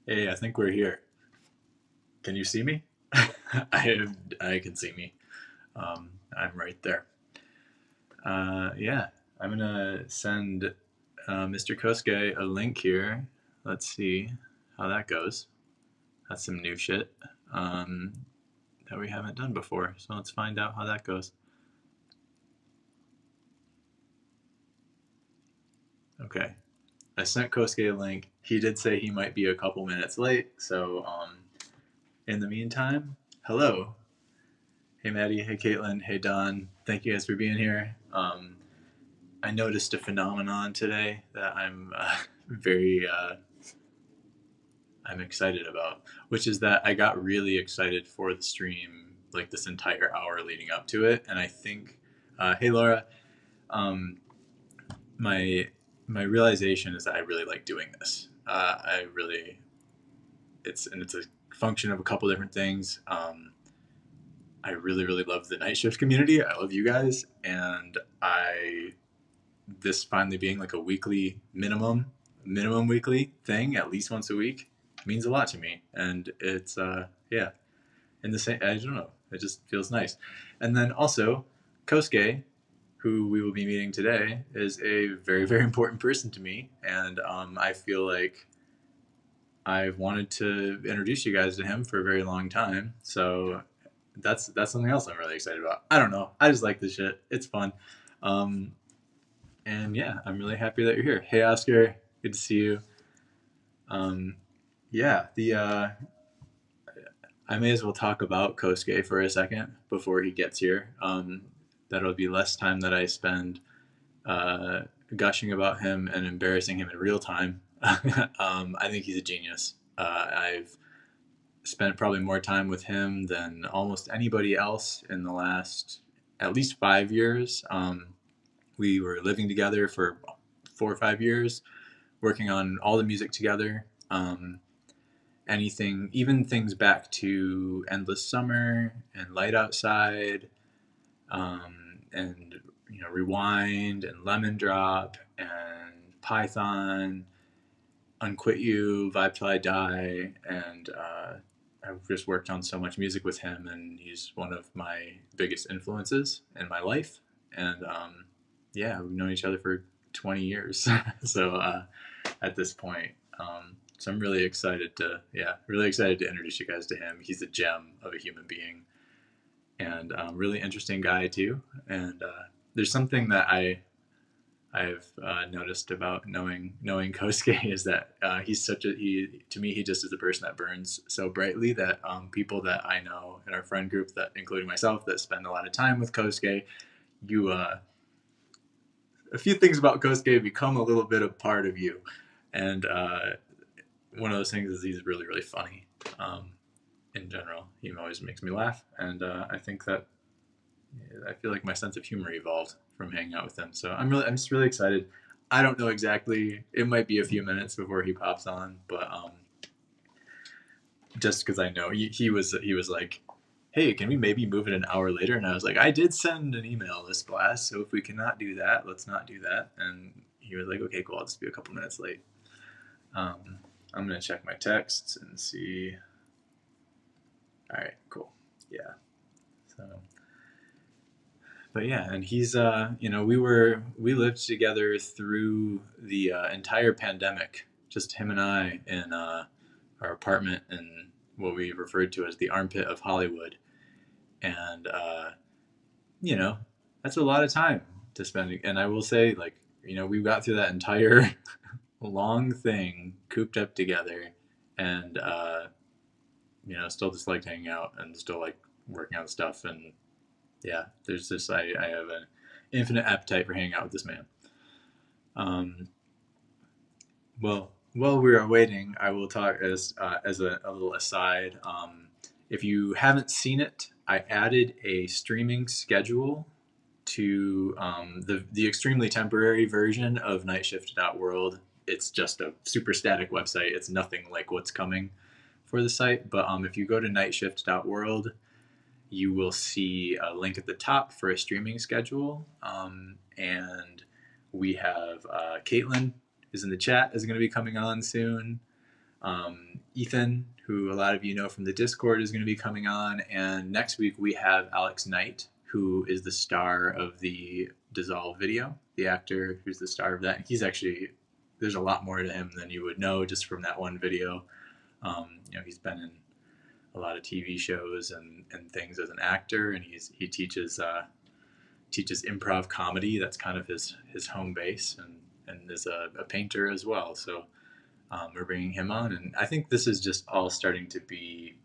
Hey, I think we're here. Can you see me? I can see me. I'm right there. Yeah, I'm gonna send Mr. Kosuke a link here. Let's see how that goes. That's some new shit that we haven't done before. So let's find out how that goes. Okay, I sent Kosuke a link. He did say he might be a couple minutes late. So in the meantime, hello. Hey Maddie, hey Caitlin, hey Don. Thank you guys for being here. I noticed a phenomenon today that I'm very I'm excited about, which is that I got really excited for the stream like this entire hour leading up to it, and I think, hey Laura, um, my my realization is that I really like doing this. I really it's a function of a couple different things. I really love the night shift community. I love you guys, and I this finally being like a weekly minimum weekly thing, at least once a week, means a lot to me. And it's yeah, in the same, I don't know, it just feels nice. And then also Kosuke, who we will be meeting today, is a very important person to me, and I feel like I've wanted to introduce you guys to him for a very long time. So that's something else I'm really excited about. I don't know, I just like this shit. It's fun. um, and yeah, I'm really happy that you're here. Hey, Oscar, good to see you. Um, yeah, the I may as well talk about Kosuke for a second before he gets here. That'll be less time that I spend uh, gushing about him and embarrassing him in real time. I think he's a genius. I've spent probably more time with him than almost anybody else in the last at least 5 years. We were living together for 4 or 5 years, working on all the music together. Anything, even things back to Endless Summer and Light Outside, and Rewind and Lemon Drop and Python, Unquit You, Vibe Till I Die, and I've just worked on so much music with him, and he's one of my biggest influences in my life. And yeah, we've known each other for 20 years, so at this point. So I'm really excited to introduce you guys to him. He's a gem of a human being, and really interesting guy too. And there's something that I've noticed about knowing Kosuke is that he to me he just is a person that burns so brightly that people that I know in our friend group, that including myself, that spend a lot of time with Kosuke, you a few things about Kosuke become a little bit a part of you. And one of those things is he's really funny. In general, he always makes me laugh, and I think that I feel like my sense of humor evolved from hanging out with him. So I'm just really excited. I don't know exactly. It might be a few minutes before he pops on, but just because I know he was like, "Hey, can we maybe move it an hour later?" And I was like, "I did send an email this class, so if we cannot do that, let's not do that." And he was like, "Okay, cool. I'll just be a couple minutes late." I'm gonna check my texts and see. All right, cool. Yeah. So, but yeah, and he's we lived together through the entire pandemic, just him and I in our apartment in what we referred to as the armpit of Hollywood, and you know that's a lot of time to spend. And I will say, like, we got through that entire long thing cooped up together, and still just liked hanging out and still like working on stuff. And yeah, there's this, I have an infinite appetite for hanging out with this man. Well, while we are waiting, I will talk as a little aside. If you haven't seen it, I added a streaming schedule to the extremely temporary version of nightshift.world. It's just a super static website. It's nothing like what's coming for the site. But if you go to nightshift.world, you will see a link at the top for a streaming schedule. And we have Caitlin, who's in the chat, is going to be coming on soon. Ethan, who a lot of you know from the Discord, is going to be coming on. And next week we have Alex Knight, who is the star of the Dissolve video, the actor who's the star of that. He's actually, there's a lot more to him than you would know just from that one video. He's been in a lot of TV shows and things as an actor, and he teaches improv comedy. That's kind of his home base, and is a painter as well. So we're bringing him on, and I think this is just all starting to be,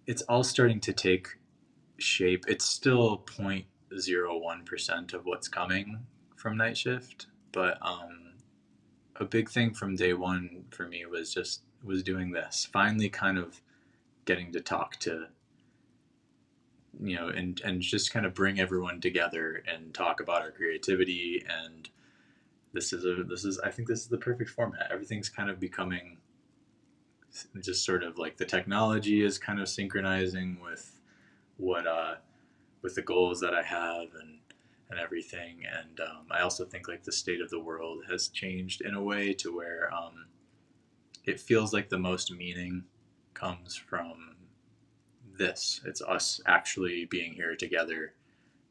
it's all starting to take shape. It's still 0.01% of what's coming from Night Shift, but a big thing from day one for me was doing this, finally kind of getting to talk to, and just kind of bring everyone together and talk about our creativity. And I think this is the perfect format. Everything's kind of becoming just sort of like the technology is kind of synchronizing with what with the goals that I have and everything. And I also think like the state of the world has changed in a way to where it feels like the most meaning comes from this. It's us actually being here together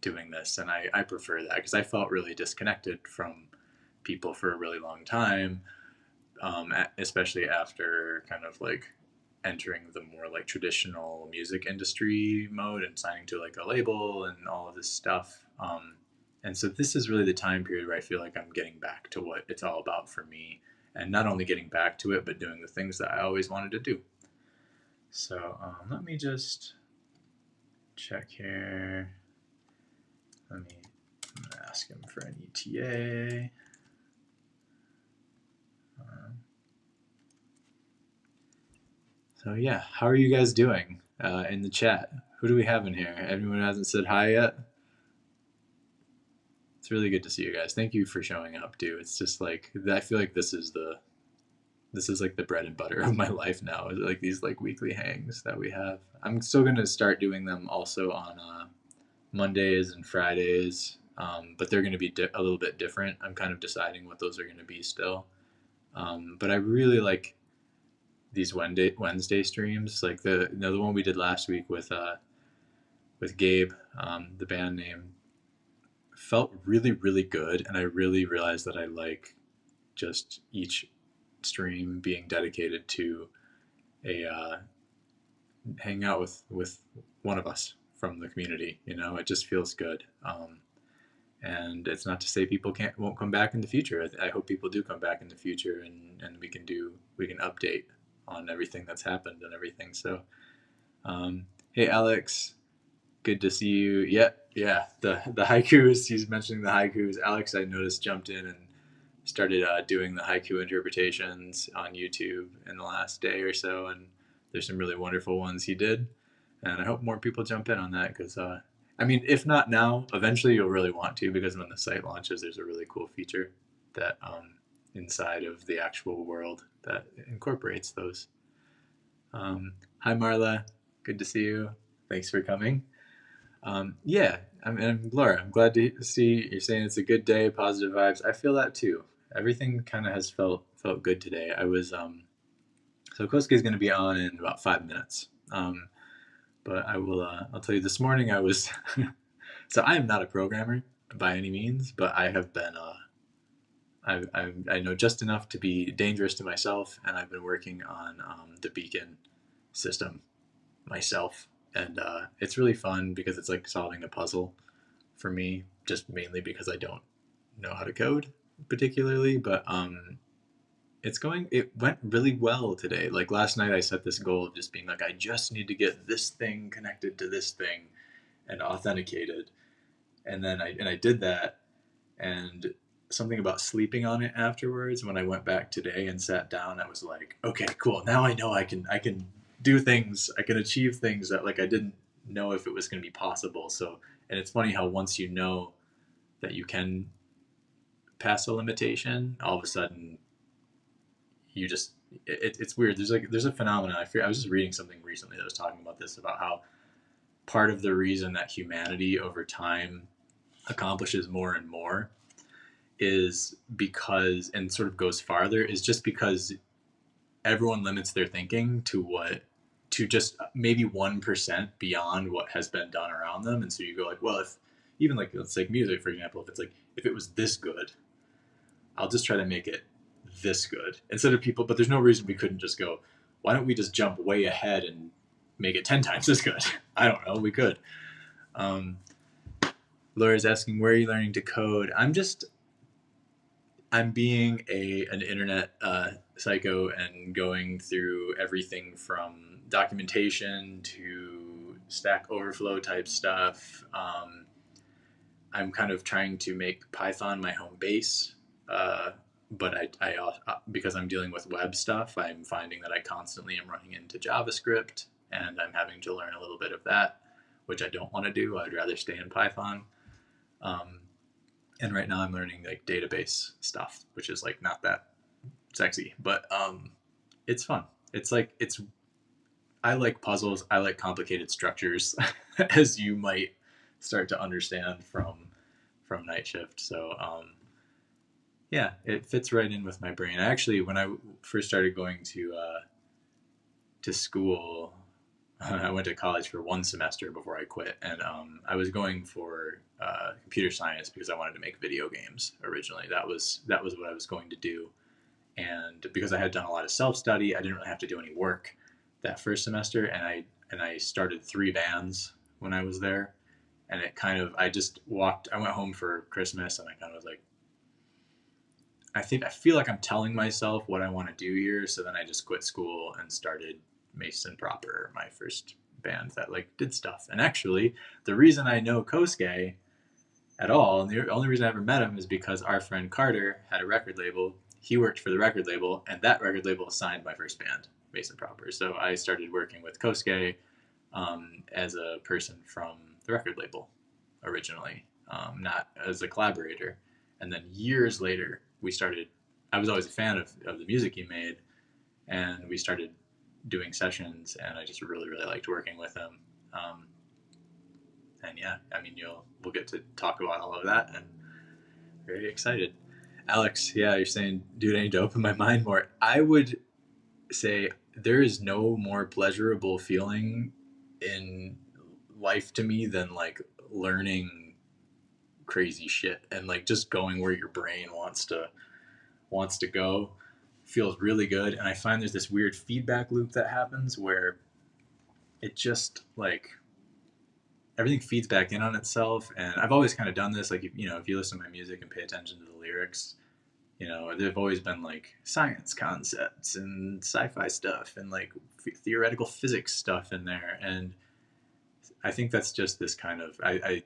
doing this. And I prefer that, because I felt really disconnected from people for a really long time, especially after kind of like entering the more like traditional music industry mode and signing to like a label and all of this stuff. And so this is really the time period where I feel like I'm getting back to what it's all about for me, and not only getting back to it, but doing the things that I always wanted to do. So let me just check here. I'm gonna ask him for an ETA. So yeah, how are you guys doing in the chat? Who do we have in here? Anyone who hasn't said hi yet? It's really good to see you guys. Thank you for showing up, too. It's just like, I feel like this is like the bread and butter of my life now. Like these like weekly hangs that we have. I'm still gonna start doing them also on Mondays and Fridays, but they're gonna be a little bit different. I'm kind of deciding what those are gonna be still. But I really like these Wednesday streams, like the one we did last week with Gabe, the band name, felt really, really good, and I really realized that I like just each stream being dedicated to a hang out with one of us from the community. It just feels good. And it's not to say people won't come back in the future. I hope people do come back in the future, and we can update on everything that's happened and everything. So hey Alex, good to see you. Yeah, the haikus, he's mentioning the haikus. Alex, I noticed, jumped in and started doing the haiku interpretations on YouTube in the last day or so, and there's some really wonderful ones he did, and I hope more people jump in on that, because if not now, eventually you'll really want to, because when the site launches, there's a really cool feature that inside of the actual world that incorporates those. Hi Marla, good to see you. Thanks for coming. Yeah, I'm Laura. I'm glad to see you're saying it's a good day, positive vibes. I feel that too. Everything kind of has felt good today. I was so Kosuke is going to be on in about 5 minutes. But I'll tell you, this morning I was so I am not a programmer by any means, but I have been I know just enough to be dangerous to myself, and I've been working on the beacon system myself. And it's really fun because it's like solving a puzzle for me, just mainly because I don't know how to code particularly, but it went really well today. Like last night I set this goal of just being like, I just need to get this thing connected to this thing and authenticated. And then I did that, and something about sleeping on it afterwards, when I went back today and sat down, I was like, okay, cool. Now I know I can do things, I can achieve things that like I didn't know if it was going to be possible. So, and it's funny how once you know that you can pass a limitation, all of a sudden you just it's weird. There's a phenomenon. I was just reading something recently that was talking about this, about how part of the reason that humanity over time accomplishes more and more is because, and sort of goes farther, is just because everyone limits their thinking to just maybe 1% beyond what has been done around them. And so you go like, well, if even like, let's take music, for example, if it's like, if it was this good, I'll just try to make it this good instead of people, but there's no reason we couldn't just go, why don't we just jump way ahead and make it 10 times as good? I don't know. We could. Laura's asking, where are you learning to code? I'm being an internet psycho and going through everything from documentation to Stack Overflow type stuff. I'm kind of trying to make Python my home base, but I because I'm dealing with web stuff, I'm finding that I constantly am running into JavaScript, and I'm having to learn a little bit of that, which I don't want to do. I'd rather stay in Python. And right now I'm learning like database stuff, which is like not that sexy, but it's fun. I like puzzles. I like complicated structures, as you might start to understand from NITESHIFT. So yeah, it fits right in with my brain. I actually, when I first started going to school, I went to college for 1 semester before I quit, and I was going for computer science because I wanted to make video games originally. That was what I was going to do, and because I had done a lot of self-study, I didn't really have to do any work that first semester, and I started 3 bands when I was there, and it kind of, I went home for Christmas, and I kind of was like, I feel like I'm telling myself what I want to do here, so then I just quit school and started Mason Proper, my first band that like did stuff. And actually, the reason I know Kosuke at all, and the only reason I ever met him, is because our friend Carter had a record label. He worked for the record label, and that record label signed my first band, Mason Proper. So I started working with Kosuke as a person from the record label originally, not as a collaborator. And then years later, I was always a fan of the music he made, and we started doing sessions, and I just really, really liked working with him. And yeah, I mean, we'll get to talk about all of that, and very excited. Alex, yeah, you're saying, dude, I need to open my mind more. I would say there is no more pleasurable feeling in life to me than like learning crazy shit and like just going where your brain wants to go. Feels really good. And I find there's this weird feedback loop that happens where it just like everything feeds back in on itself. And I've always kind of done this, like, if you listen to my music and pay attention to the lyrics, there've always been like science concepts and sci-fi stuff and like theoretical physics stuff in there. And I think that's just this kind of, I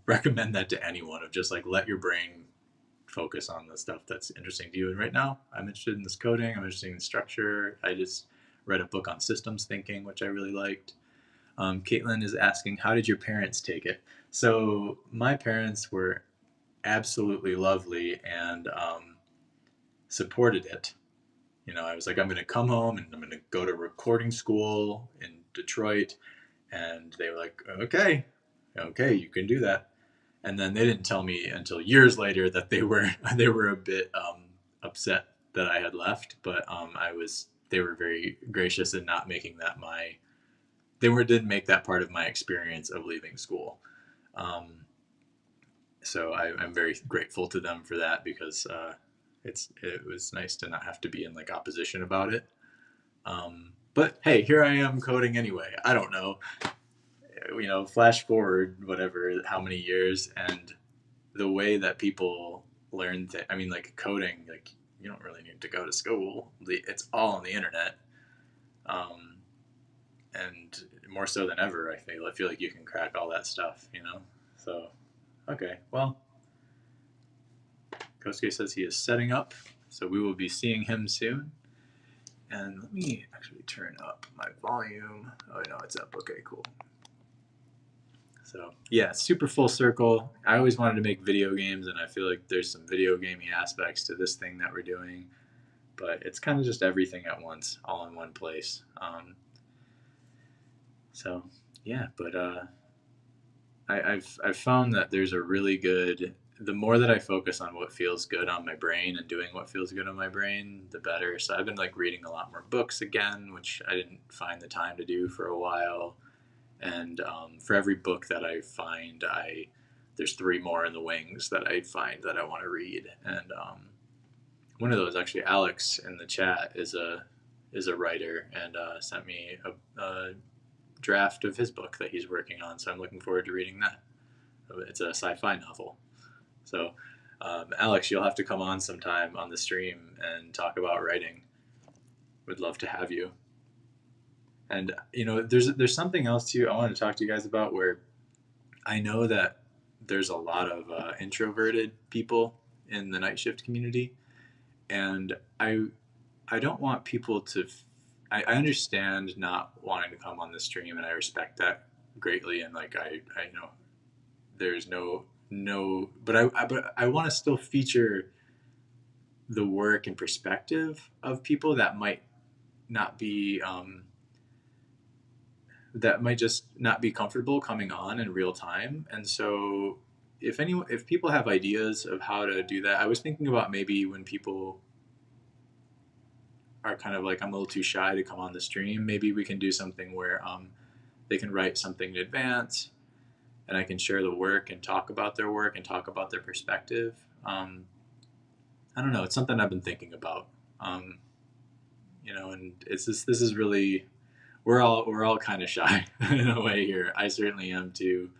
recommend that to anyone, of just like let your brain focus on the stuff that's interesting to you. And right now I'm interested in this coding. I'm interested in structure. I just read a book on systems thinking, which I really liked. Caitlin is asking, how did your parents take it? So my parents were absolutely lovely and supported it. I was like, I'm going to come home and I'm going to go to recording school in Detroit. And they were like, okay, you can do that. And then they didn't tell me until years later that they were a bit upset that I had left, but they were very gracious in not making that didn't make that part of my experience of leaving school. So I'm very grateful to them for that, because it was nice to not have to be in like opposition about it. But hey, here I am coding anyway. I don't know. Flash forward how many years, and the way that people learn like coding, like you don't really need to go to school. It's all on the internet, and more so than ever, I feel like you can crack all that stuff. So okay, well, Kosuke says he is setting up, so we will be seeing him soon. And let me actually turn up my volume. Oh no, it's up. Okay, cool. So yeah, super full circle. I always wanted to make video games, and I feel like there's some video gaming aspects to this thing that we're doing, but it's kind of just everything at once, all in one place. So yeah, but I've found that there's a really good the more that I focus on what feels good on my brain and doing what feels good on my brain, the better. So I've been like reading a lot more books again, which I didn't find the time to do for a while. And for every book that I find, there's 3 more in the wings that I find that I want to read. And one of those, actually, Alex in the chat is a writer and sent me a draft of his book that he's working on. So I'm looking forward to reading that. It's a sci-fi novel. So, Alex, you'll have to come on sometime on the stream and talk about writing. Would love to have you. And there's something else too I want to talk to you guys about, where I know that there's a lot of introverted people in the night shift community, and I don't want people to. I understand not wanting to come on the stream, and I respect that greatly. And like I there's no, but I want to still feature the work and perspective of people that might not be that might just not be comfortable coming on in real time. And so if people have ideas of how to do that, I was thinking about maybe when people are kind of like, I'm a little too shy to come on the stream, maybe we can do something where they can write something in advance and I can share the work and talk about their work and talk about their perspective. I don't know. It's something I've been thinking about. And this is really, we're all kind of shy in a way here. I certainly am too.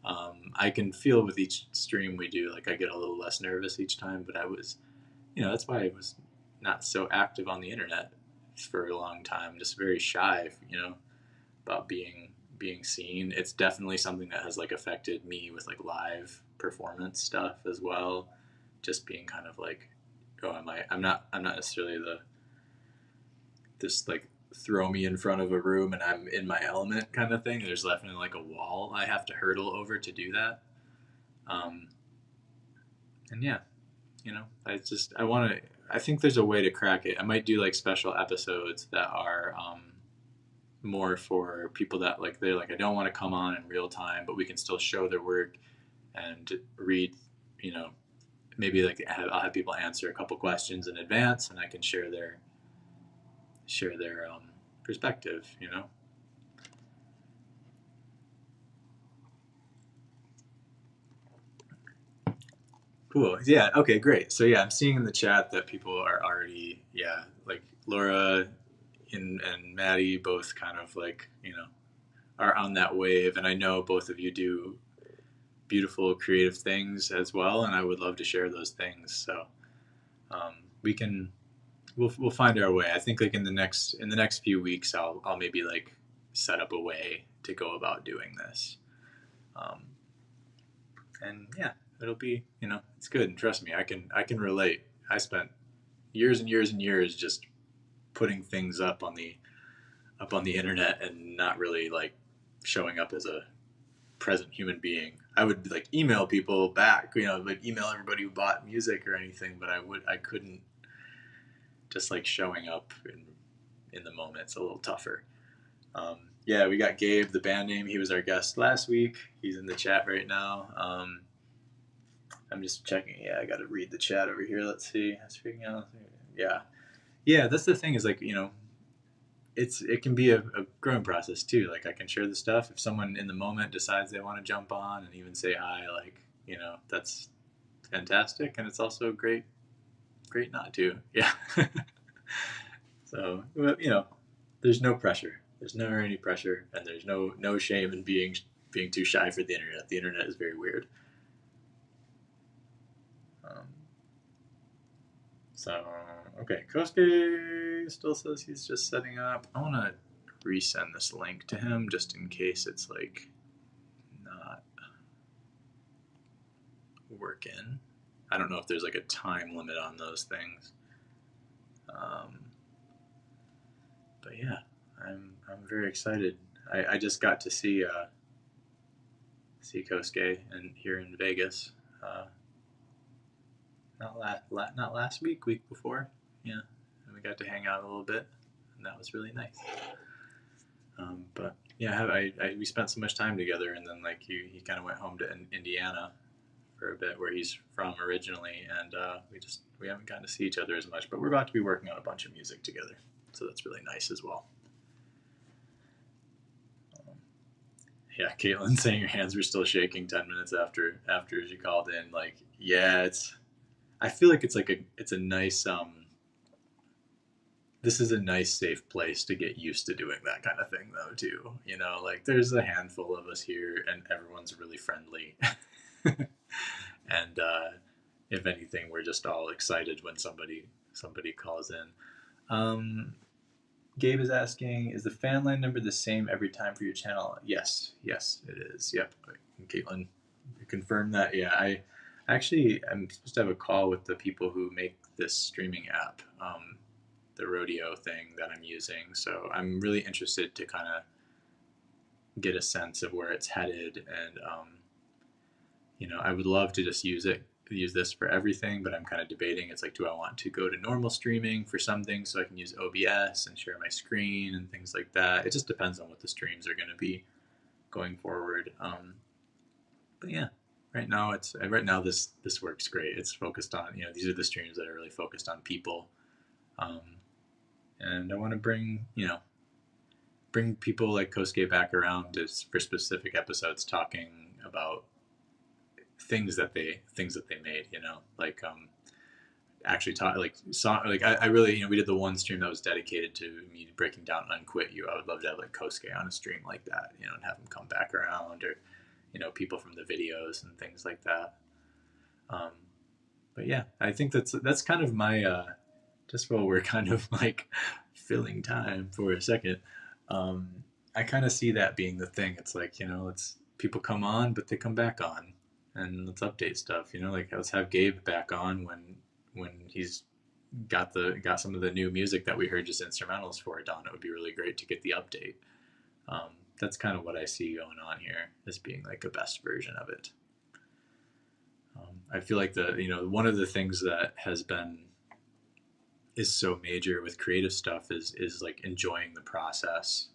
I can feel with each stream we do, like I get a little less nervous each time, but I was, that's why I was not so active on the internet for a long time, just very shy, about being seen. It's definitely something that has like affected me with like live performance stuff as well. Just being kind of like, I'm not necessarily this like throw me in front of a room and I'm in my element kind of thing. There's definitely like a wall I have to hurdle over to do that. And yeah, I think there's a way to crack it. I might do like special episodes that are more for people that like, they're like, I don't want to come on in real time, but we can still show their work and read, maybe like I'll have people answer a couple questions in advance and I can share their perspective, Cool. Yeah. Okay. Great. So yeah, I'm seeing in the chat that people are already, like Laura and Maddie both kind of like, are on that wave. And I know both of you do beautiful creative things as well. And I would love to share those things. So we'll find our way. I think like in the next few weeks, I'll maybe like set up a way to go about doing this. And yeah, it'll be, it's good. And trust me, I can relate. I spent years and years and years just putting things up on the internet and not really like showing up as a present human being. I would like email people back, like email everybody who bought music or anything, but I couldn't just like showing up in the moment. It's a little tougher. Yeah, we got Gabe, the band name. He was our guest last week. He's in the chat right now. I'm just checking. Yeah, I got to read the chat over here. Let's see. Speaking out. Yeah. That's the thing is like, it can be a growing process too. Like I can share the stuff if someone in the moment decides they want to jump on and even say hi. Like that's fantastic, and it's also great not to. Yeah. So there's no pressure. There's never any pressure, and there's no shame in being too shy for the internet. The internet is very weird. So, okay, Kosuke still says he's just setting up. I want to resend this link to him just in case it's like not working. I don't know if there's like a time limit on those things. But yeah, I'm very excited. I just got to see Kosuke here in Vegas. Not last week before. Yeah, and we got to hang out a little bit, and that was really nice. But yeah, we spent so much time together, and then like he kind of went home to Indiana for a bit, where he's from originally, and we haven't gotten to see each other as much. But we're about to be working on a bunch of music together, so that's really nice as well. Yeah, Caitlin saying your hands were still shaking 10 minutes after she called in. Like, yeah, I feel like it's a nice this is a nice safe place to get used to doing that kind of thing though too. You know, like there's a handful of us here and everyone's really friendly. And if anything, we're just all excited when somebody calls in. Gabe is asking, is the Fanland number the same every time for your channel? Yes, it is. Yep. Caitlin confirmed that. Yeah, I'm supposed to have a call with the people who make this streaming app, the rodeo thing that I'm using. So I'm really interested to kind of get a sense of where it's headed, and I would love to just use this for everything, but I'm kind of debating. It's like, do I want to go to normal streaming for some things so I can use OBS and share my screen and things like that? It just depends on what the streams are going to be going forward. But yeah, right now this works great. It's focused on, these are the streams that are really focused on people, and I want to bring people like Kosuke back around for specific episodes, talking about things that they made, like actually talk like song, like I really, we did the one stream that was dedicated to me breaking down Unquit You. I would love to have like Kosuke on a stream like that, and have him come back around, or people from the videos and things like that. But yeah, I think that's kind of my just while we're kind of like filling time for a second, I kind of see that being the thing. It's like, it's people come on, but they come back on, and let's update stuff. Like let's have Gabe back on when he's got some of the new music that we heard just instrumentals for it on. It would be really great to get the update. That's kind of what I see going on here as being like a best version of it. I feel like one of the things that is so major with creative stuff is like enjoying the process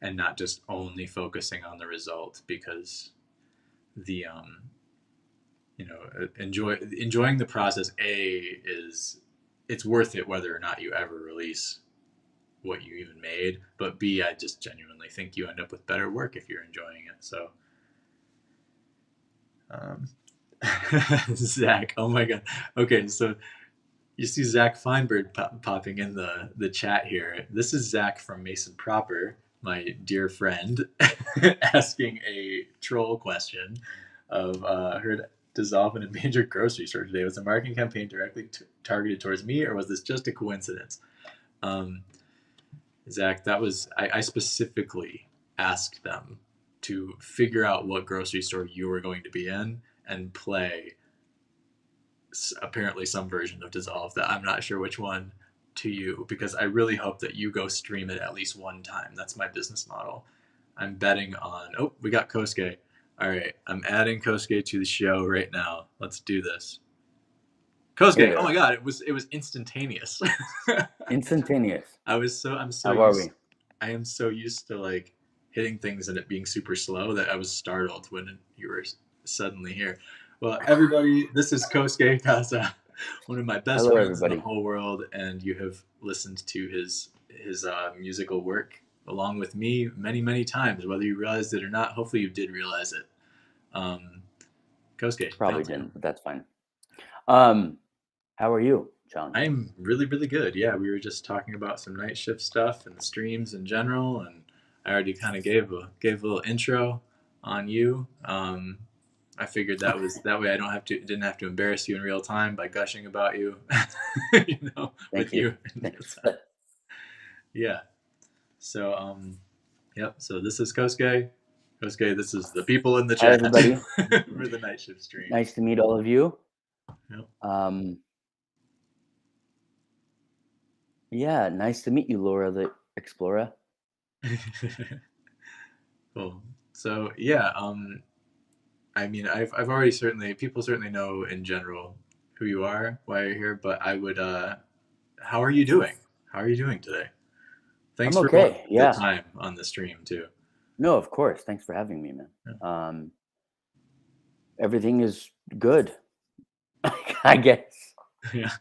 and not just only focusing on the result, because the enjoying the process it's worth it whether or not you ever release what you even made, but B, I just genuinely think you end up with better work if you're enjoying it. So Zach, oh my god. Okay, so you see Zach Feinberg popping in the chat here. This is Zach from Mason Proper, my dear friend, asking a troll question of heard dissolve in a major grocery store today. Was the marketing campaign directly targeted towards me, or was this just a coincidence? Zach, that was I specifically asked them to figure out what grocery store you were going to be in and play apparently some version of Dissolve that I'm not sure which one to you, because I really hope that you go stream it at least one time. That's my business model. I'm betting on, we got Kosuke. All right, I'm adding Kosuke to the show right now. Let's do this. Kosuke, oh my god, it was instantaneous. Instantaneous. I am so used to like hitting things and it being super slow that I was startled when you were suddenly here. Well, everybody, this is Kosuke Kasza, one of my best friends in the whole world, and you have listened to his musical work along with me many, many times, whether you realized it or not. Hopefully you did realize it. Kosuke. Probably didn't, but that's fine. How are you, John? I'm really, really good. Yeah, we were just talking about some night shift stuff and the streams in general, and I already kind of gave a little intro on you. I figured that way I didn't have to embarrass you in real time by gushing about you. Thank you. Yeah. So yep. So this is Kosuke. Kosuke, this is the people in the chat. Hi, everybody. For the night shift stream. Nice to meet all of you. Yep. Yeah, nice to meet you, Laura the Explorer. Cool. So yeah, I mean, I've already people certainly know in general who you are, why you're here, but I would, how are you doing? How are you doing today? Thanks for the time on the stream too. No, of course. Thanks for having me, man. everything is good. I guess. Yeah.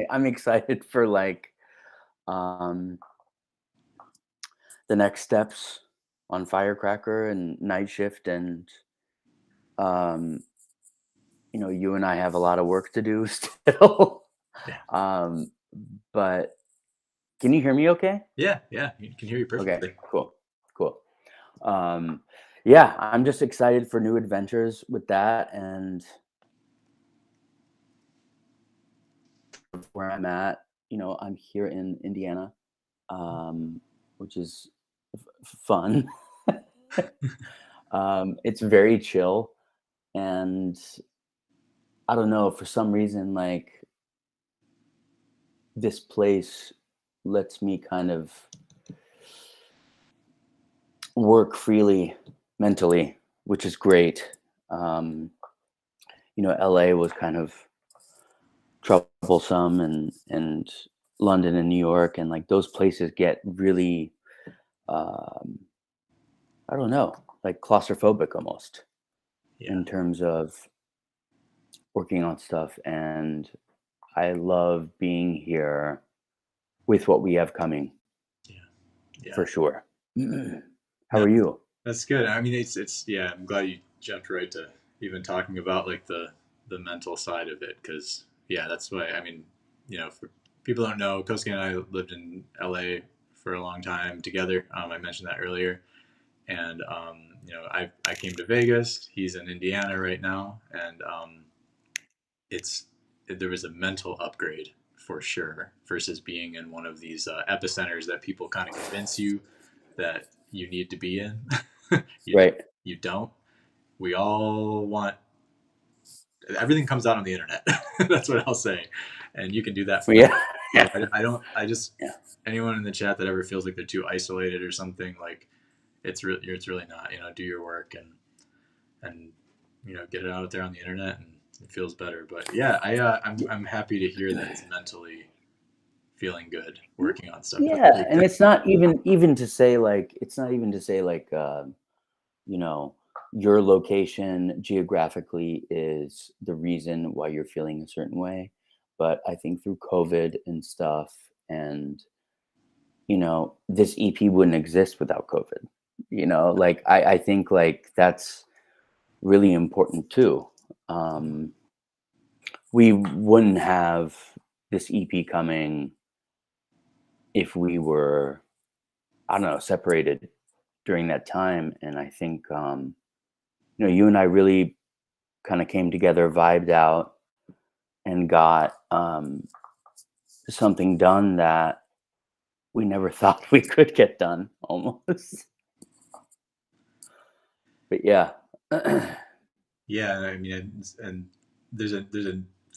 I'm excited for like um the next steps on Firecracker and Night Shift, and um you and I have a lot of work to do still. Yeah. um but can you hear me okay? Yeah. Yeah. You can hear you Okay, perfectly. cool. um yeah, I'm just excited for new adventures with that, and where I'm at. I'm here in Indiana, um which is fun. It's very chill, and I don't know, for some reason, like, this place lets me kind of work freely mentally, which is great. Um, LA was kind of troublesome, and London and New York, and like those places get really, um, I don't know, like claustrophobic almost Yeah. in terms of working on stuff. And I love being here with what we have coming, Yeah. Yeah. for sure. How No, are you? that's good. I mean, it's yeah. I'm glad you jumped right to even talking about like the mental side of it, because yeah, that's why. I mean, for people who don't know, Kosuke and I lived in LA for a long time together. I mentioned that earlier, and I came to Vegas. He's in Indiana right now, and it's there was a mental upgrade for sure versus being in one of these epicenters that people kind of convince you that you need to be in. you don't. Right. You don't. We all want everything comes out on the internet. That's what I'll say, and you can do that forever. Yeah. So Yeah. I don't. I just Yeah. anyone in the chat that ever feels like they're too isolated or something, like it's really not. Do your work and get it out there on the internet, and it feels better. But yeah, I'm happy to hear that it's mentally feeling good working on stuff. That's Yeah, really and good. it's not even to say like, it's not even to say like, you know, your location geographically is the reason why you're feeling a certain way. But I think through COVID and stuff, and this EP wouldn't exist without COVID. Like I think like that's really important too. Um, we wouldn't have this EP coming if we were, I don't know, separated during that time. And I think, you and I really kind of came together, vibed out, and got something done that we never thought we could get done almost. But yeah. Yeah, I mean, and there's a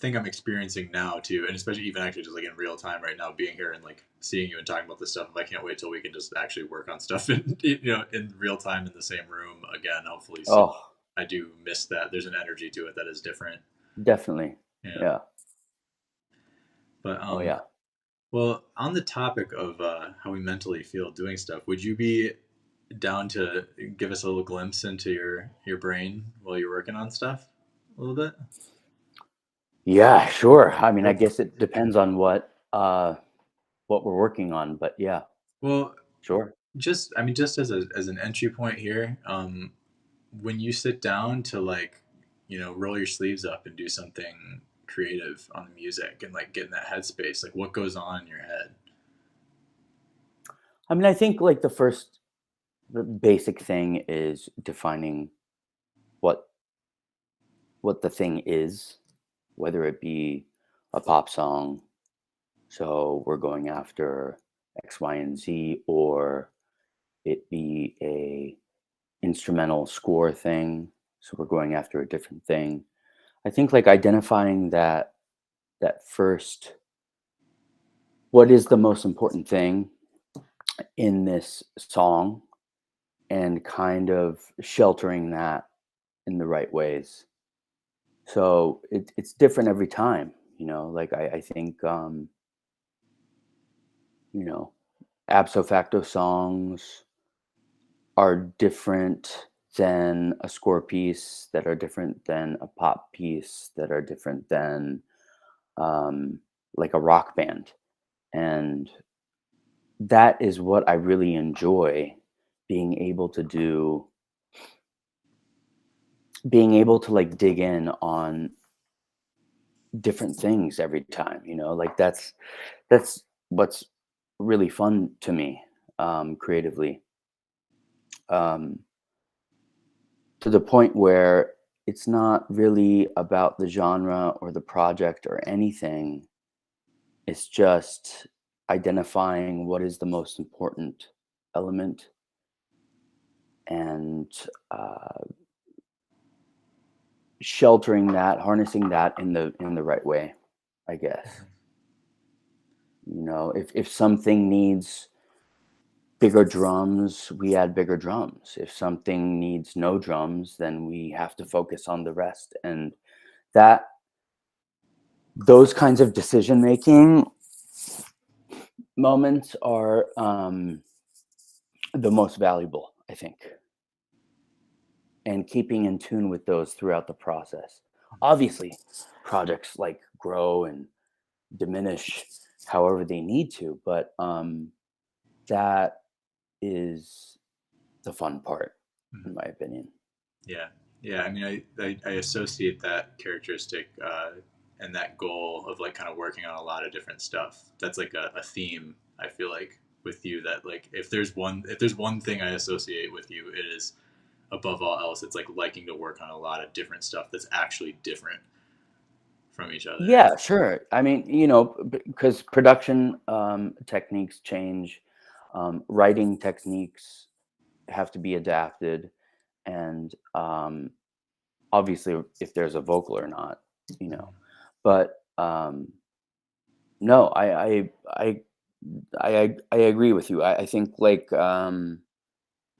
thing I'm experiencing now too, and especially even actually just like in real time right now, being here and like seeing you and talking about this stuff. I can't wait till we can just actually work on stuff in in real time in the same room again. Hopefully soon. Oh, I do miss that. There's an energy to it that is different. definitely. Yeah, Yeah. but Oh, yeah. well, on the topic of how we mentally feel doing stuff, would you be down to give us a little glimpse into your brain while you're working on stuff a little bit? Yeah, sure. I mean, I Yep. guess it depends on what we're working on, but yeah, Well, sure. just I mean, just as an entry point here, when you sit down to like, roll your sleeves up and do something creative on the music and like get in that headspace, like what goes on in your head? I mean, I think like the basic thing is defining what the thing is, whether it be a pop song, so we're going after X, Y, and Z, or it be a instrumental score thing, so we're going after a different thing. I think like identifying that first, what is the most important thing in this song, and kind of sheltering that in the right ways. So it's different every time, like I think, you know, Absofacto songs are different than a score piece, that are different than a pop piece, that are different than like a rock band. And that is what I really enjoy, being able to do, being able to like dig in on different things every time, like that's what's really fun to me, creatively, um, to the point where it's not really about the genre or the project or anything. It's just identifying what is the most important element, and uh, sheltering that, harnessing that in the right way, I guess. If something needs bigger drums, we add bigger drums. If something needs no drums, then we have to focus on the rest. And that those kinds of decision making moments are the most valuable, I think. And keeping in tune with those throughout the process. Obviously, projects like grow and diminish however they need to, but that is the fun part, Mhm. in my opinion. Yeah, yeah. I mean, I associate that characteristic and that goal of like kind of working on a lot of different stuff. That's like a theme. I feel like with you that like if there's one thing I associate with you, it is above all else, it's like liking to work on a lot of different stuff that's actually different from each other. Yeah, sure. I mean, because production techniques change, writing techniques have to be adapted, and obviously, if there's a vocal or not, you know. But no, I agree with you. I think like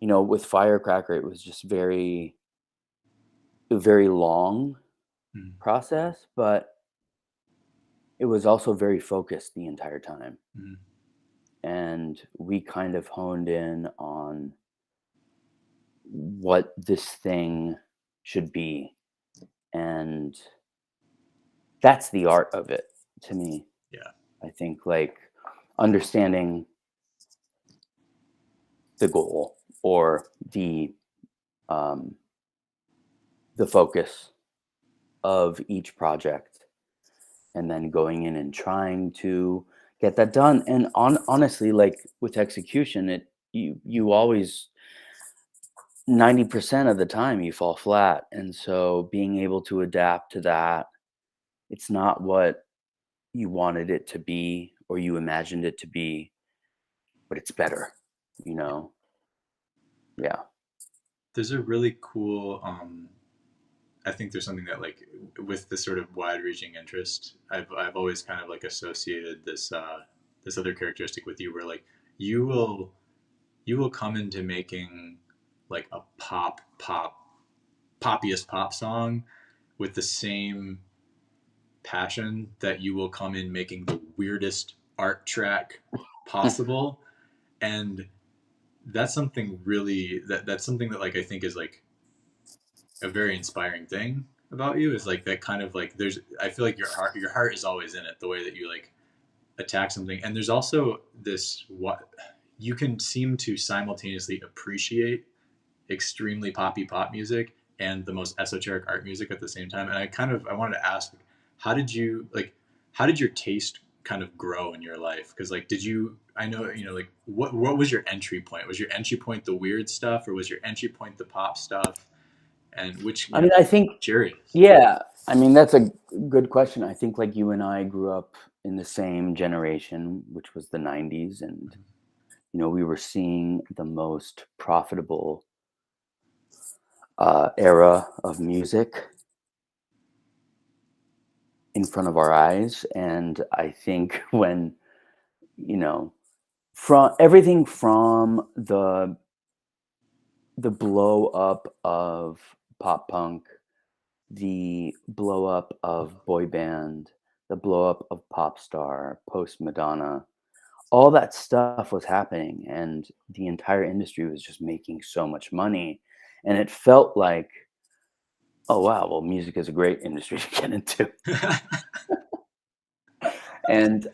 with Firecracker, it was just very long Mm-hmm. process, but it was also very focused the entire time. Mm-hmm. And we kind of honed in on what this thing should be. And that's the art of it to me. Yeah. I think like understanding the goal, or um, the focus of each project, and then going in and trying to get that done. And honestly, like with execution, you always, 90% of the time you fall flat. And so being able to adapt to that, it's not what you wanted it to be or you imagined it to be, but it's better, you know? Yeah. There's a really cool I think there's something that like with this sort of wide-reaching interest, I've always kind of like associated this other characteristic with you, where like you will you will come into making like a poppiest pop song with the same passion that you will come in making the weirdest art track possible. And that's something really that's something that like I think is like a very inspiring thing about you, is like that kind of like there's I feel like your heart is always in it, the way that you like attack something. And there's also this, what you can seem to simultaneously appreciate extremely poppy pop music and the most esoteric art music at the same time. And I wanted to ask, how did you like how did your taste kind of grow in your life? Because like did you, I know, like what was your entry point? Was your entry point the weird stuff, or was your entry point the pop stuff? And which, I mean, I think, curious. yeah, I mean, that's a good question. I think like you and I grew up in the same generation, which was the 90s. And, we were seeing the most profitable era of music in front of our eyes. And I think when, you know, from everything from the blow up of pop punk, the blow up of boy band, the blow up of pop star, post Madonna, all that stuff was happening, and the entire industry was just making so much money. and it felt like, oh wow, well, music is a great industry to get into. And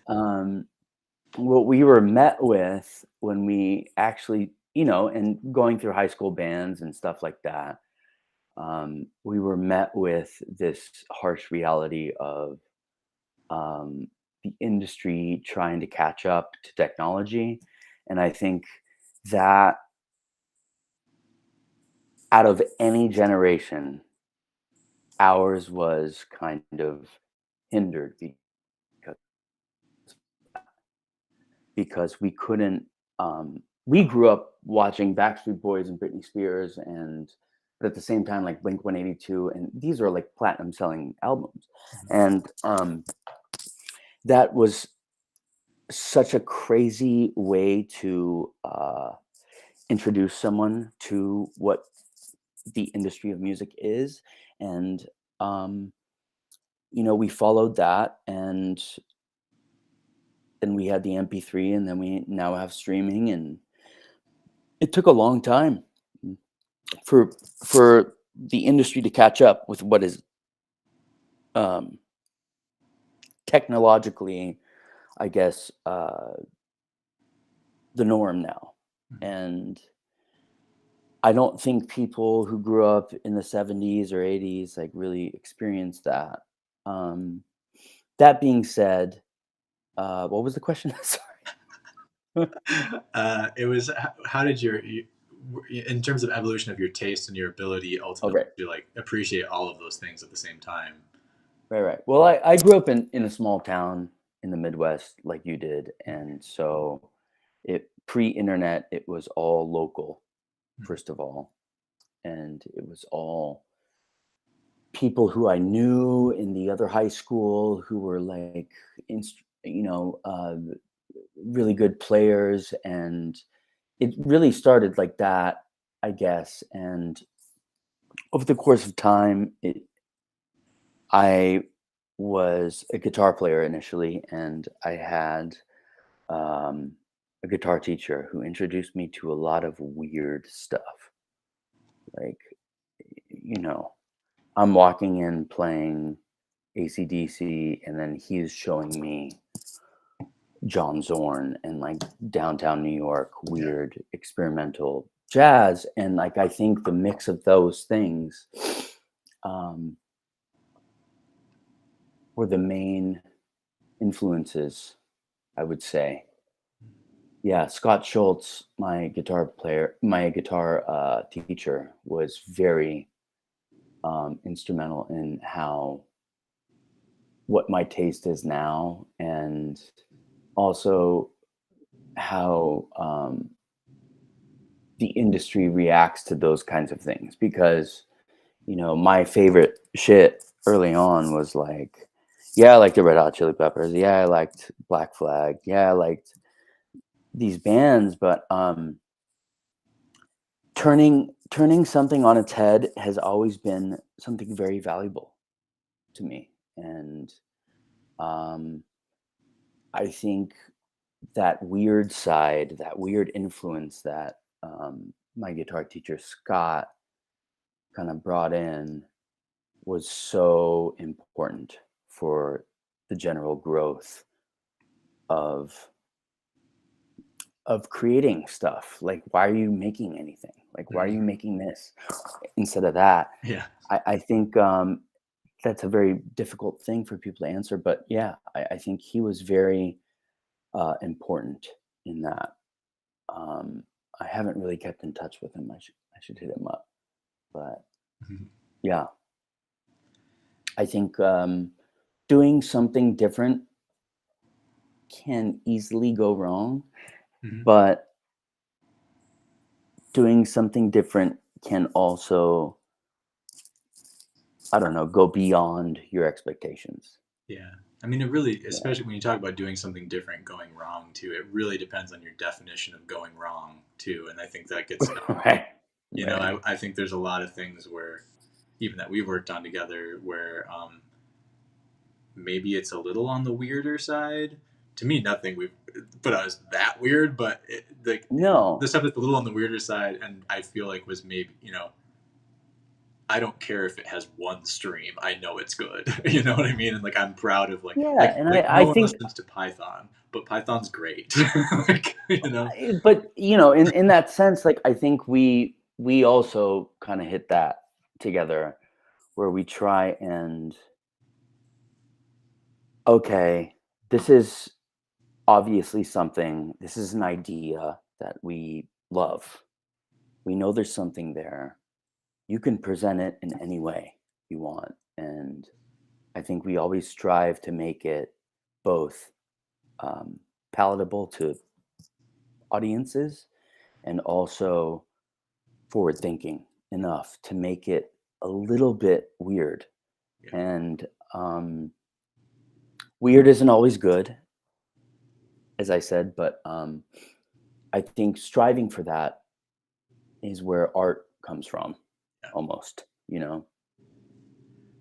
what we were met with when we actually, and going through high school bands and stuff like that, we were met with this harsh reality of um, the industry trying to catch up to technology. And I think that out of any generation, ours was kind of hindered because we couldn't. We grew up watching Backstreet Boys and Britney Spears, and but at the same time, like Blink 182, and these are like platinum selling albums, and that was such a crazy way to introduce someone to what the industry of music is, and um, we followed that, and then we had the MP3, and then we now have streaming, and it took a long time for for the industry to catch up with what is um, technologically, I guess, the norm now. And I don't think people who grew up in the 70s or 80s like really experienced that. Um, that being said, what was the question? Sorry. It was how did in terms of evolution of your taste and your ability Oh, ultimately right. to like appreciate all of those things at the same time. Right, right. Well, I grew up in a small town in the Midwest like you did. And so it pre-internet, it was all local, first of all. And it was all people who I knew in the other high school who were like, really good players. And it really started like that, I guess. And over the course of time, I was a guitar player initially, and I had um, a guitar teacher who introduced me to a lot of weird stuff. Like, you know, I'm walking in playing AC/DC, and then he's showing me John Zorn and like downtown New York, Yeah. weird experimental jazz. And like, I think the mix of those things um, were the main influences, I would say. Yeah, Scott Schultz, my guitar teacher, was very instrumental in how what my taste is now, and also how the industry reacts to those kinds of things. Because my favorite shit early on was like, yeah, I liked the Red Hot Chili Peppers. Yeah, I liked Black Flag. Yeah, I liked these bands, but turning something on its head has always been something very valuable to me. And um, I think that weird side, that weird influence that my guitar teacher Scott kind of brought in was so important for the general growth of creating stuff. Like, why are you making anything? Like, why are you making this instead of that? Yeah. I think that's a very difficult thing for people to answer. But yeah, I think he was very important in that. Um, I haven't really kept in touch with him. I should hit him up. But yeah, I think doing something different can easily go wrong, but doing something different can also, I don't know, go beyond your expectations. Yeah. I mean, it really, Yeah. especially when you talk about doing something different going wrong too, it really depends on your definition of going wrong too. And I think that gets, Right. Right. I think there's a lot of things where, even that we've worked on together, where maybe it's a little on the weirder side. To me, nothing we've put out is that weird, but the No. stuff that's a little on the weirder side, and I feel like was maybe, I don't care if it has one stream. I know it's good. You know what I mean? And like I'm proud of Yeah, and no I one think, listens to Python, but Python's great. Like, you know. but in that sense, like I think we also kind of hit that together, where we try and, okay, this is obviously something, this is an idea that we love. We know there's something there. You can present it in any way you want. And I think we always strive to make it both palatable to audiences and also forward thinking enough to make it a little bit weird. Yeah. And weird isn't always good, as I said, but I think striving for that is where art comes from, Yeah. almost,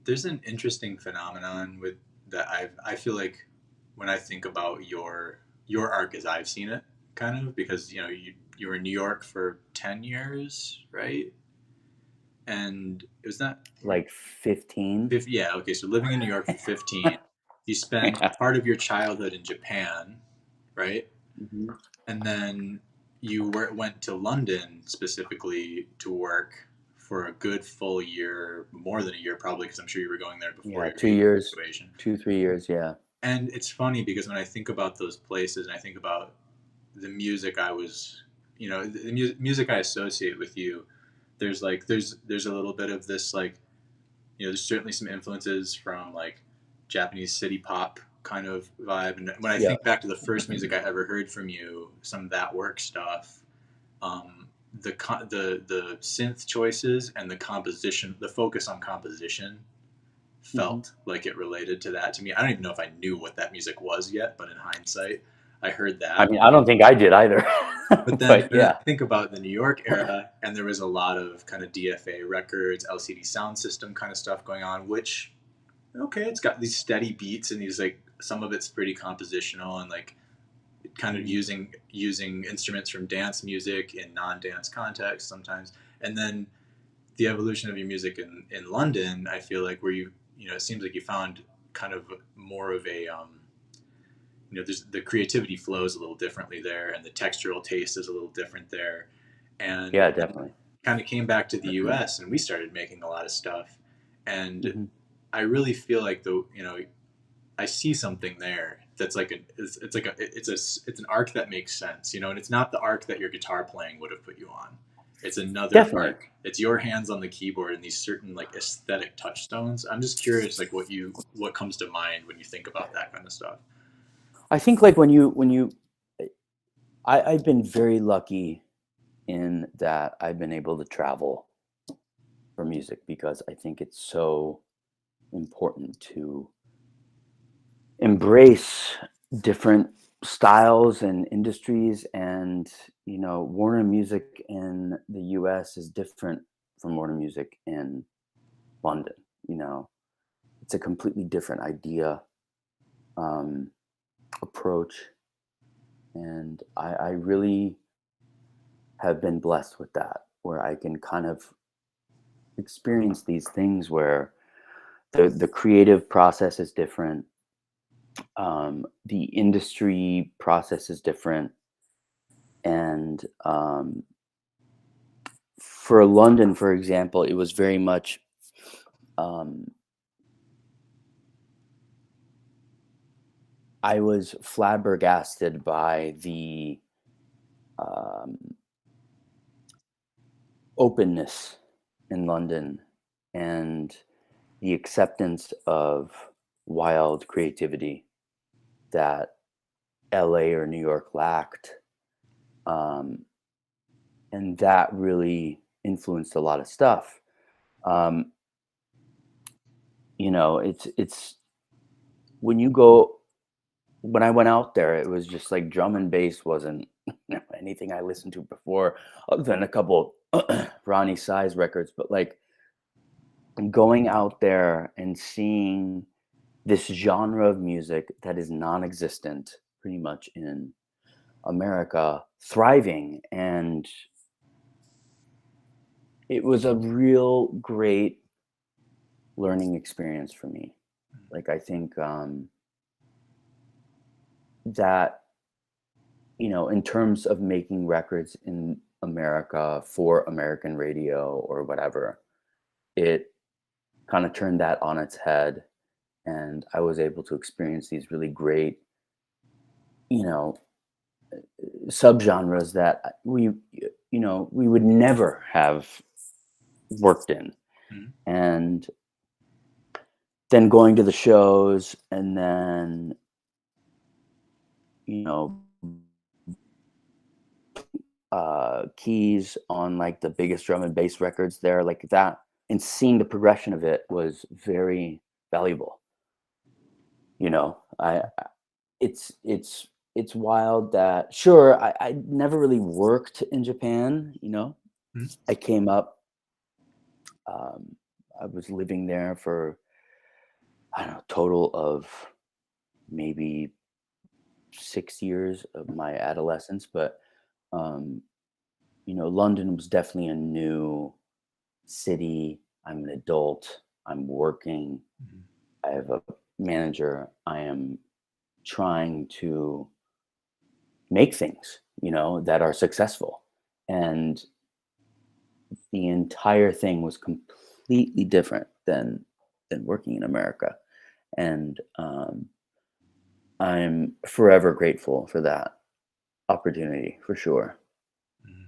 There's an interesting phenomenon with that I feel like when I think about your arc as I've seen it, kind of, because you were in New York for 10 years, right? And it was not Like 15. yeah, okay, so living in New York for 15, you spent Yeah. part of your childhood in Japan, right? Mhm. And then you went to London specifically to work for a good full year, more than a year probably, because I'm sure you were going there before Yeah, your 2 years, situation. 3 years. Yeah. And it's funny because when I think about those places and I think about the music I was, the music I associate with you, there's a little bit of this like, there's certainly some influences from like Japanese city pop kind of vibe. And when I Yeah. think back to the first music I ever heard from you, some of that work stuff, the synth choices and the composition, the focus on composition, Hmm. felt like it related to that to me. I don't even know if I knew what that music was yet, but in hindsight, I heard I that. mean, I don't think I did either. But then, But and then yeah. I think about the New York era, and there was a lot of kind of DFA records, LCD sound system kind of stuff going on, which, okay, it's got these steady beats and these like, some of it's pretty compositional and like kind of Mhm. using instruments from dance music in non-dance context sometimes. And then the evolution of your music in London, I feel like where it seems like you found kind of more of a, there's the creativity flows a little differently there, and the textural taste is a little different there, and Yeah, definitely. kind of came back to the U.S. and we started making a lot of stuff, and Hmm. I really feel like I see something there that's like it's an arc that makes sense, and it's not the arc that your guitar playing would have put you on. It's another Definitely. arc. It's your hands on the keyboard and these certain like aesthetic touchstones. I'm just curious, like what comes to mind when you think about that kind of stuff. I think like when you I've been very lucky in that I've been able to travel for music because I think it's so important to embrace different styles and industries. And Warner music in the US is different from Warner music in London. It's a completely different idea, um, approach. And I really have been blessed with that, where I can kind of experience these things where the creative process is different, the industry process is different. And for London, for example, it was very much, um, I was flabbergasted by the um, openness in London and the acceptance of wild creativity that LA or New York lacked. Um, and that really influenced a lot of stuff. Um, it's when you go when I went out there, it was just like drum and bass wasn't anything I listened to before, other than a couple Ronnie Size records. But like going out there and seeing this genre of music that is non-existent pretty much in America thriving, and it was a real great learning experience for me. Like, I think that, in terms of making records in America for American radio or whatever, it kind of turned that on its head. And I was able to experience these really great, you know, subgenres that we would never have worked in. Mhm. And then going to the shows, and then, you know, keys on like the biggest drum and bass records there, like that, and seeing the progression of it was very valuable. I it's wild that, sure, I never really worked in Japan. Mhm. I came up, um, I was living there for, I don't know, total of maybe 6 years of my adolescence, but um, London was definitely a new city. I'm an adult. I'm working. Mhm. I have a manager. I am trying to make things, that are successful. And the entire thing was completely different than working in America. And I'm forever grateful for that opportunity, for sure. Mhm.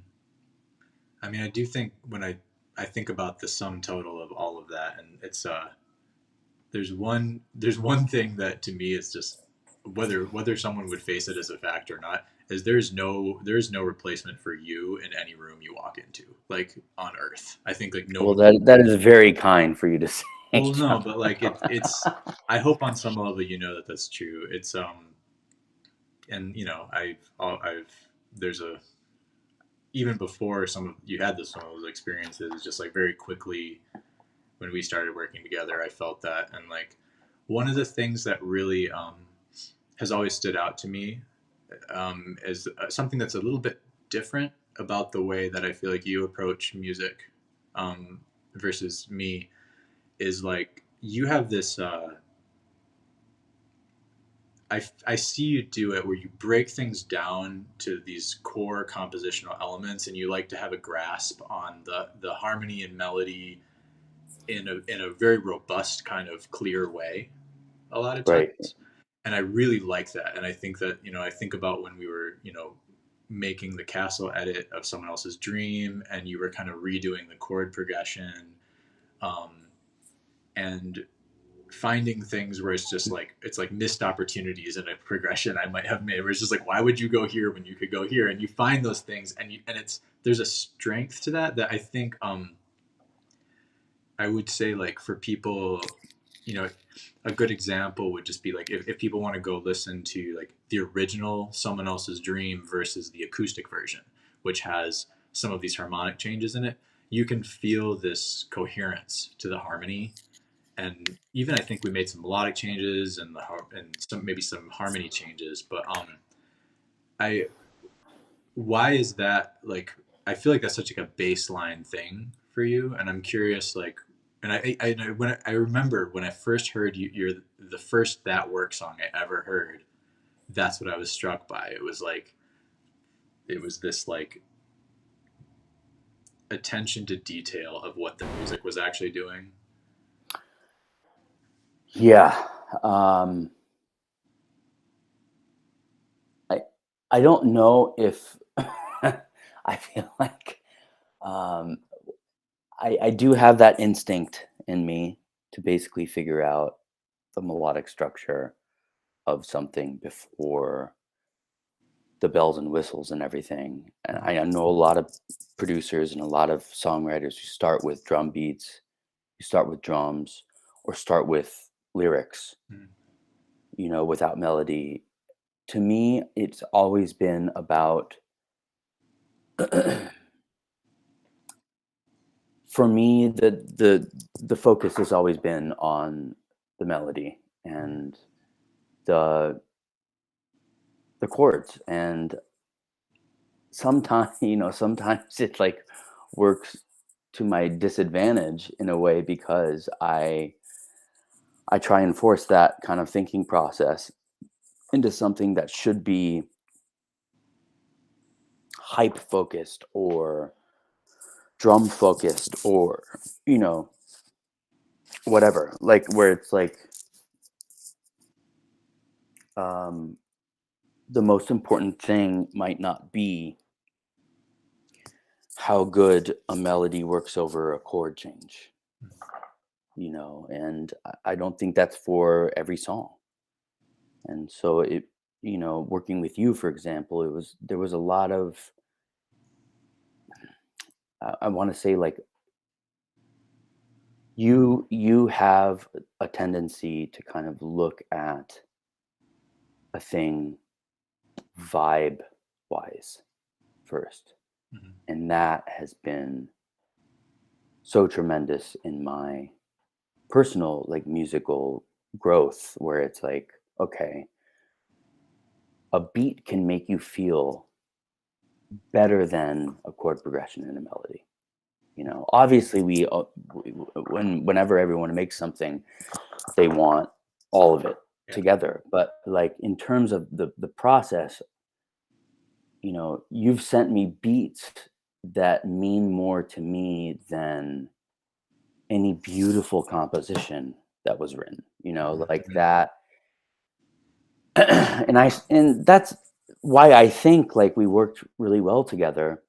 I mean, I do think when I think about the sum total of all of that, and it's there's one thing that to me is just whether someone would face it as a fact or not, is there's no replacement for you in any room you walk into, like on earth. I think like no Well, one. that is very kind for you to say, Well, no, John. but like it's. I hope on some level you know that that's true. It's and I've there's a even before some of you had some of those experiences, just like very quickly when we started working together, I felt that. And like one of the things that really has always stood out to me is something that's a little bit different about the way that I feel like you approach music um, versus me, is like you have this. I see you do it where you break things down to these core compositional elements, and you like to have a grasp on the harmony and melody in a very robust kind of clear way a lot of Right. times. And I really like that. And I think that, I think about when we were, making the castle edit of someone else's dream, and you were kind of redoing the chord progression, um, and finding things where it's like missed opportunities in a progression I might have made, where it's just like, why would you go here when you could go here? And you find those things, and it's there's a strength to that I think I would say, like, for people, you know, a good example would just be like if people want to go listen to like the original Someone Else's Dream versus the acoustic version, which has some of these harmonic changes in it, you can feel this coherence to the harmony. And even I think we made some melodic changes and some maybe some harmony changes, but I why is that, like, I feel like that's such like a baseline thing for you, and I'm curious, like, and I remember when I first heard you're the first That Work song I ever heard. That's what I was struck by. It was like it was this like attention to detail of what the music was actually doing. Yeah. Um, I I don't know if I feel like um, I do have that instinct in me to basically figure out the melodic structure of something before the bells and whistles and everything. And Mhm. I know a lot of producers and a lot of songwriters who start with drum beats, you start with drums, or start with lyrics, Mhm. without melody. To me, it's always been about for me, the focus has always been on the melody and the the chords. And sometimes, sometimes it like works to my disadvantage in a way, because I try and force that kind of thinking process into something that should be hype focused or drum focused, or you know, whatever, like where it's like um the most important thing might not be how good a melody works over a chord change, and I don't think that's for every song. And so working with you, for example, there was a lot of, I want to say, like, you have a tendency to kind of look at a thing vibe wise first. Mhm. And that has been so tremendous in my personal, like, musical growth, where it's like, okay, a beat can make you feel better than a chord progression and a melody. Obviously, whenever everyone makes something, they want all of it Yeah. together. But like, in terms of the process, you've sent me beats that mean more to me than any beautiful composition that was written, like Mhm. that. And that's why I think, like, we worked really well together,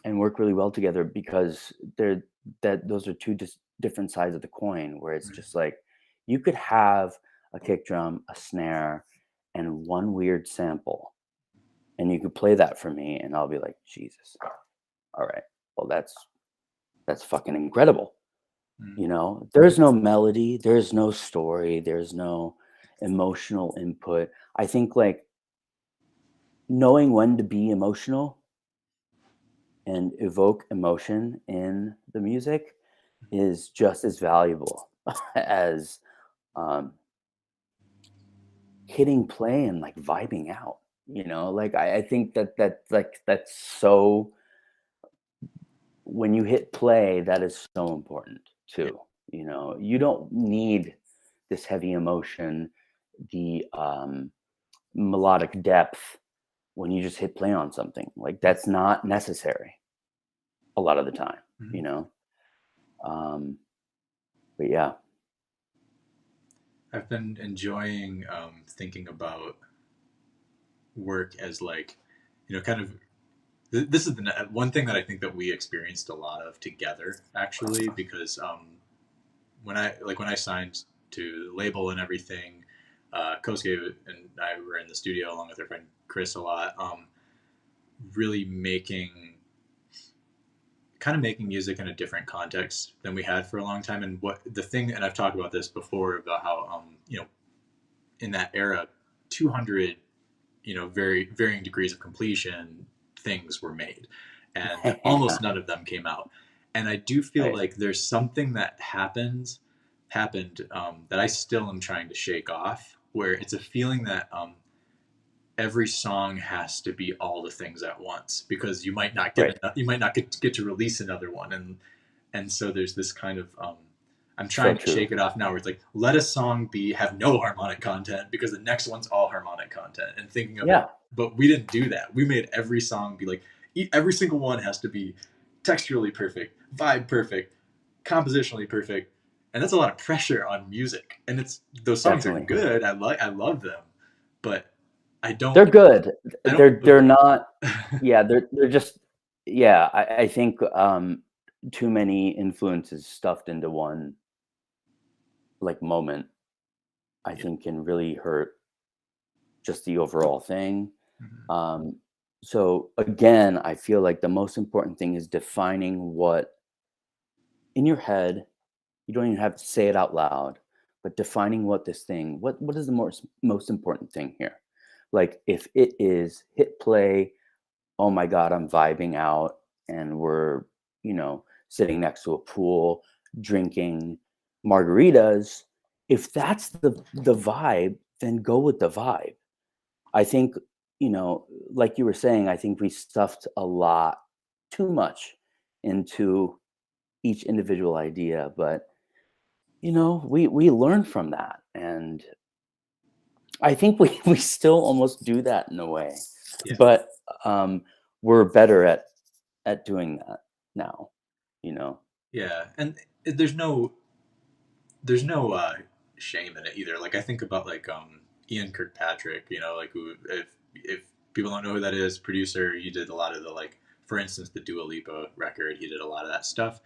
and work really well together, because those are two different sides of the coin, where it's Right. just like, you could have a kick drum, a snare, and one weird sample, and you could play that for me, and I'll be like, Jesus, all right, well, that's fucking incredible. Mhm. There's no melody, there's no story, there's no emotional input. I think, like, knowing when to be emotional and evoke emotion in the music is just as valuable as um, hitting play and, like, vibing out. Like, I think that's so, when you hit play, that is so important Yeah. too. You don't need this heavy emotion, the melodic depth, when you just hit play on something. Like, that's not necessary a lot of the time, you Mhm. know. Um, but yeah. I've been enjoying thinking about work as like, kind of. This is the one thing that I think that we experienced a lot of together, actually, because when I signed to the label and everything, Kosuke and I were in the studio along with our friend Chris a lot, really making music in a different context than we had for a long time. And what the thing, and I've talked about this before about how in that era, 200 very varying degrees of completion things were made, and almost none of them came out. And I do feel Right. like there's something that happened that I still am trying to shake off, where it's a feeling that every song has to be all the things at once, because Right. you might not get to release another one, and so there's this kind of I'm So trying to true. shake it off now, where it's like, let a song have no harmonic content, because the next one's all harmonic content, and thinking of it. Yeah. But we didn't do that. We made every song be like, every single one has to be texturally perfect, vibe perfect, compositionally perfect, and that's a lot of pressure on music. And it's those songs are Definitely. good. I love them, but I don't They're good. I don't They're not. Yeah, they're just. Yeah, I think too many influences stuffed into one, like, moment, I yeah. think, can really hurt just the overall thing. Mhm. Um, so again, I feel like the most important thing is defining what, in your head, you don't even have to say it out loud, but defining what this thing, what is the most important thing here? Like, if it is hit play, oh my God, I'm vibing out, and we're, sitting next to a pool, drinking margaritas. If that's the vibe, then go with the vibe. I think, like you were saying, I think we stuffed a lot too much into each individual idea, but we learn from that, and I think we still almost do that in a way, Yeah. but we're better at doing that now, you know. Yeah. And there's no shame in it either. Like I think about like Ian Kirkpatrick, like who if people don't know who that is, producer, he did a lot of the like for instance the Dua Lipa record, he did a lot of that stuff.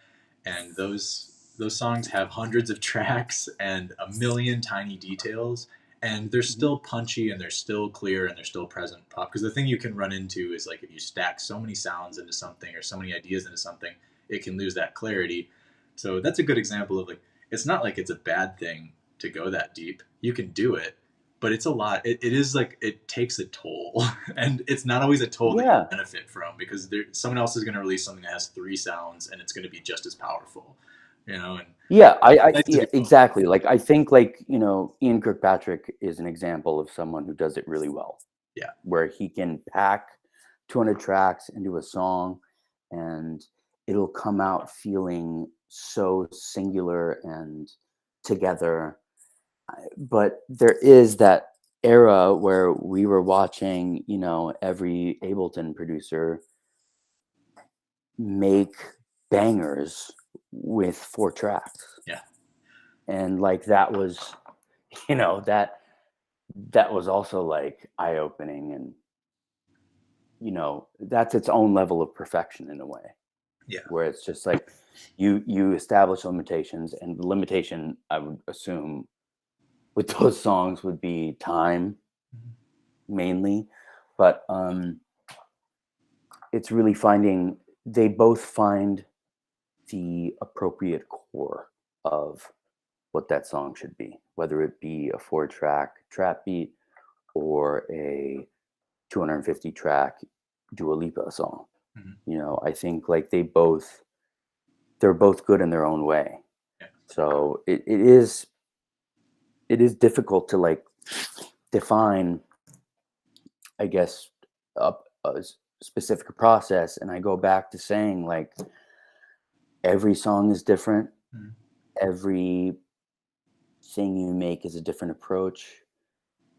And those songs have hundreds of tracks and a million tiny details, and they're Mhm. still punchy and they're still clear and they're still present pop, because the thing you can run into is like if you stack so many sounds into something or so many ideas into something, it can lose that clarity. So that's a good example of like it's not like it's a bad thing to go that deep. You can do it, but it's a lot. It is like it takes a toll, and it's not always a toll that you Yeah, benefit from, because someone else is going to release something that has three sounds and it's going to be just as powerful, and yeah, nice to yeah, do both. exactly. Like I think, like Ian Kirkpatrick is an example of someone who does it really well, Yeah, where he can pack 200 tracks into a song, and it'll come out feeling so singular and together. But there is that era where we were watching, every Ableton producer make bangers with 4 tracks. yeah, And like that was, you know, that that was also like eye-opening, and that's its own level of perfection in a way, yeah. where it's just like you establish limitations, and the limitation I would assume with those songs would be time Mhm. mainly, but it's really finding they both find the appropriate core of what that song should be, whether it be a 4 track trap beat or a 250 track Dua Lipa song. Mhm. I think like they're both good in their own way. Yeah, So it is difficult to like define, I guess, a specific process. And I go back to saying like every song is different. Mhm. Every thing you make is a different approach.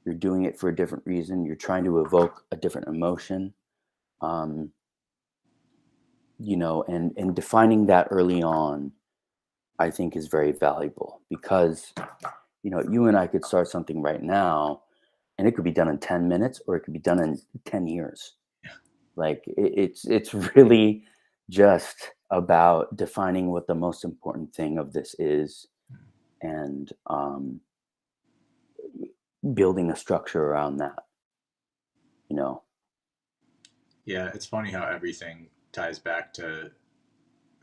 You're doing it for a different reason. You're trying to evoke a different emotion. Um, and defining that early on, I think is very valuable because, you and I could start something right now and it could be done in 10 minutes or it could be done in 10 years. yeah, Like it's really just about defining what the most important thing of this is, Mhm. and building a structure around that, you know. Yeah. It's funny how everything ties back to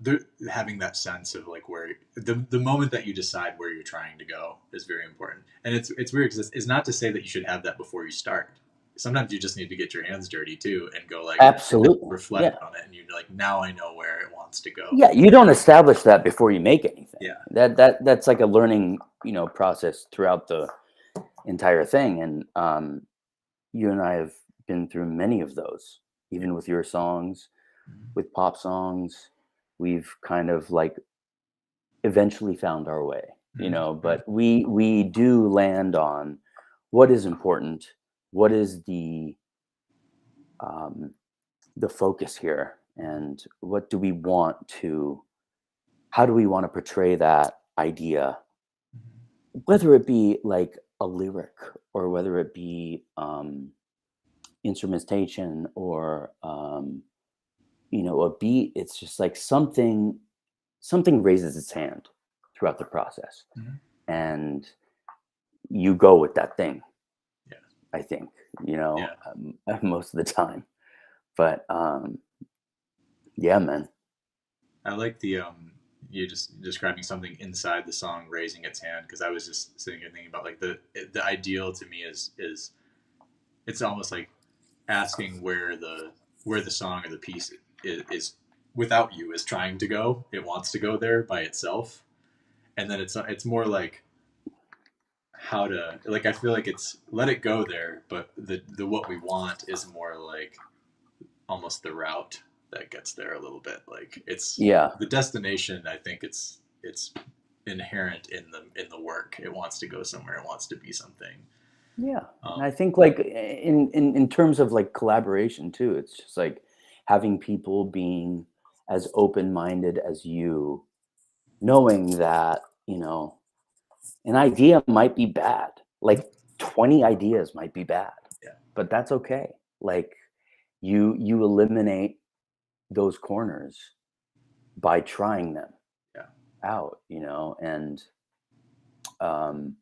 the having that sense of like where the moment that you decide where you're trying to go is very important. And it's weird because it's not to say that you should have that before you start. Sometimes you just need to get your hands dirty too and go like Absolutely. reflect Yeah. on it, and you're like, now I know where it wants to go. Yeah, you don't establish that before you make anything. Yeah, That's like a learning, process throughout the entire thing. And you and I have been through many of those, yeah. even with your songs, Mhm. with pop songs. We've kind of like eventually found our way, Mhm. Mhm. but we do land on what is important, what is um, the focus here, and what do we want to how do we want to portray that idea, Mhm. whether it be like a lyric or whether it be instrumentation or a beat. It's just like something raises its hand throughout the process, Mhm. and you go with that thing, Yeah, I think, yeah. most of the time. But yeah, man. I like the you just describing something inside the song raising its hand, because I was just sitting here thinking about like the ideal to me is it's almost like asking where the song or the piece is without you is trying to go. It wants to go there by itself, and then it's more like how to like I feel like it's let it go there, but the what we want is more like almost the route. that gets there a little bit. Like it's Yeah. the destination. I think it's inherent in the work. It wants to go somewhere. It wants to be something. Yeah. And Um, I think like in terms of like collaboration too, it's just like having people being as open-minded as you, knowing that, you know, an idea might be bad. Like 20 ideas might be bad, yeah, but that's okay. Like you eliminate those corners by trying them yeah. out, you know, and um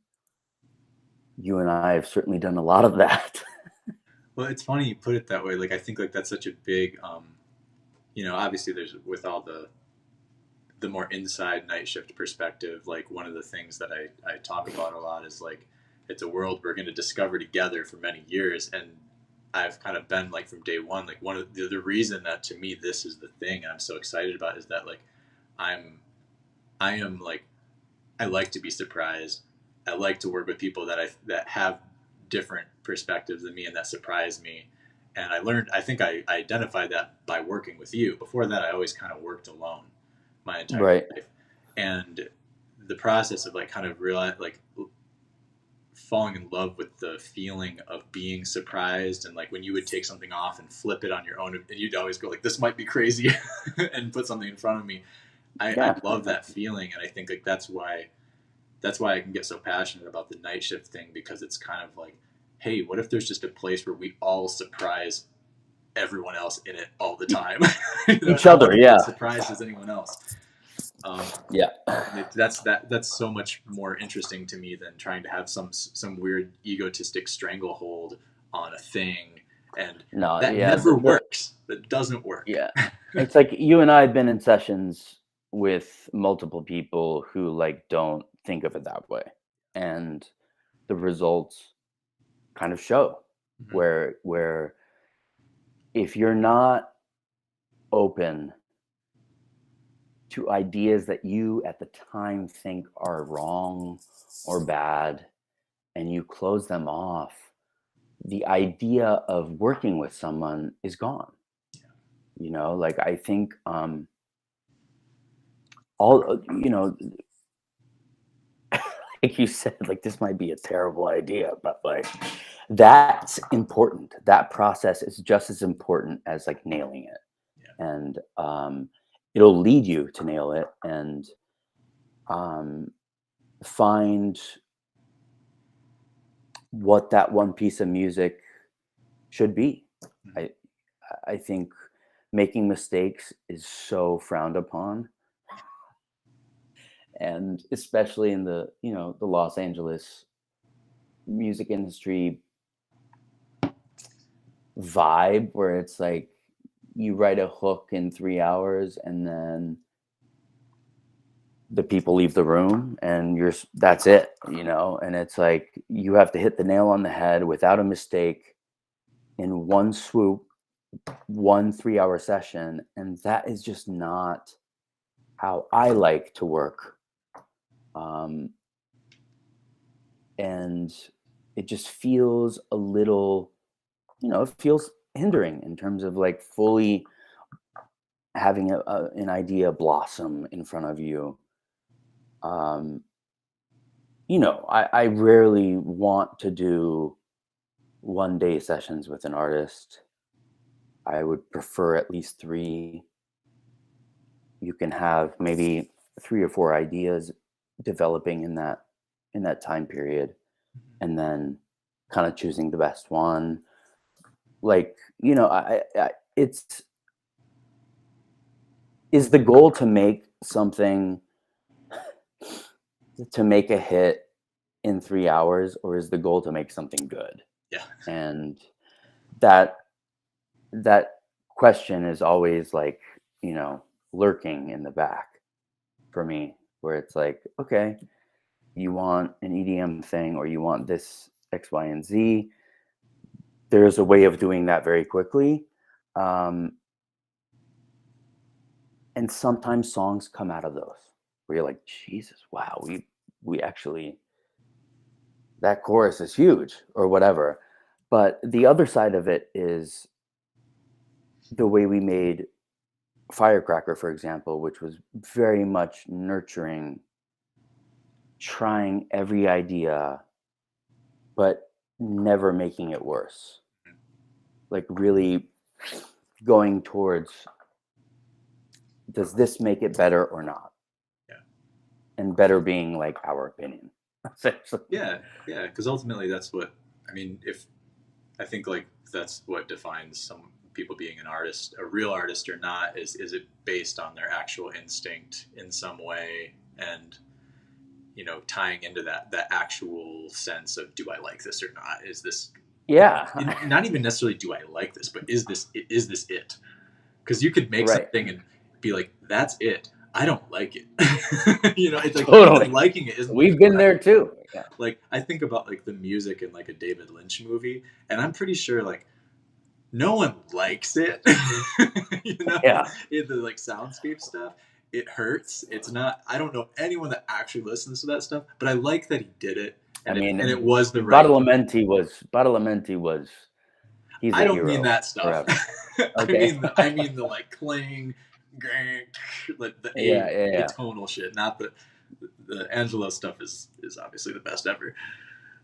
you and I have certainly done a lot of that. Well, it's funny you put it that way. Like I think like that's such a big, obviously there's with all the more inside night shift perspective. Like one of the things that I talk about a lot is like it's a world we're going to discover together for many years, and I've kind of been like from day one. Like one of the reason that to me this is the thing and I'm so excited about is that like I'm I am like I like to be surprised. I like to work with people that have different perspectives than me and that surprise me. And I think I identified that by working with you. Before that, I always kind of worked alone my entire Right. life. And the process of like kind of like falling in love with the feeling of being surprised, and like when you would take something off and flip it on your own and you'd always go like, this might be crazy and put something in front of me. I Yeah. love that feeling. And I think like that's why I can get so passionate about the night shift thing, because it's kind of like, hey, what if there's just a place where we all surprise everyone else in it all the time? Each I want other, to be yeah. as surprised as anyone else. Um, Yeah. that's so much more interesting to me than trying to have some weird egotistic stranglehold on a thing, and No, that yeah, never works. That doesn't work. yeah. It's like you and I have been in sessions with multiple people who like don't think of it that way. And the results kind of show Mhm. where if you're not open to ideas that you at the time think are wrong or bad and you close them off, the idea of working with someone is gone. You know, like I think all you know, like you said, like this might be a terrible idea, but like that's important. That process is just as important as like nailing it. Yeah. And it'll lead you to nail it and um, find what that one piece of music should be. Mhm. I I think making mistakes is so frowned upon, and especially in the the Los Angeles music industry vibe, where it's like you write a hook in 3 hours and then the people leave the room and that's it, and it's like you have to hit the nail on the head without a mistake in one swoop, 1 3 hour session, and that is just not how I like to work. um, and it just feels a little, it feels hindering in terms of like fully having an idea blossom in front of you. um, I rarely want to do 1 day sessions with an artist. I would prefer at least three. You can have maybe 3 or 4 ideas developing in that time period, and then kind of choosing the best one. Like, it's is the goal to make something, to make a hit in 3 hours, or is the goal to make something good? Yeah. And that that question is always like, lurking in the back for me, where it's like, okay, you want an EDM thing or you want this X, Y, and Z. There's a way of doing that very quickly. Um, and sometimes songs come out of those where you're like, Jesus, wow, we actually, that chorus is huge or whatever. But the other side of it is the way we made Firecracker, for example, which was very much nurturing, trying every idea, but never making it worse. Like really going towards, does this make it better or not? Yeah. And better being like our opinion, essentially. Yeah, yeah, because ultimately that's what I mean. If I think like that's what defines some people being an artist, a real artist or not, is it based on their actual instinct in some way, and tying into that actual sense of, do I like this or not? Is this Yeah. not even necessarily do I like this, but is this it? Because you could make Right. something and be like, that's it. I don't like it. It's like Totally. even liking it isn't We've the been correct. there too. Yeah. Like I think about like the music in like a David Lynch movie, and I'm pretty sure like no one likes it. Yeah. In the like soundscape stuff, it hurts. It's not. I don't know anyone that actually listens to that stuff, but I like that he did it, I and it mean, was the right. Badalamenti was he's I a don't mean hero that stuff. forever. I Okay. mean the like clang, like the Yeah, yeah, yeah. atonal shit. Not the Angelo stuff is obviously the best ever.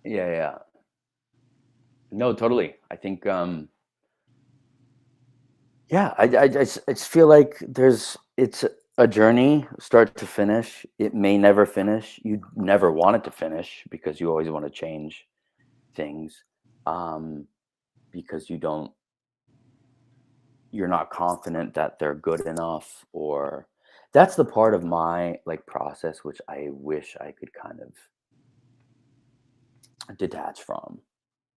Yeah, yeah. No, totally. I think yeah, I just feel like it's a journey, start to finish. It may never finish. You never want it to finish because you always want to change things. Um, because you're not confident that they're good enough, or that's the part of my like process which I wish I could kind of detach from,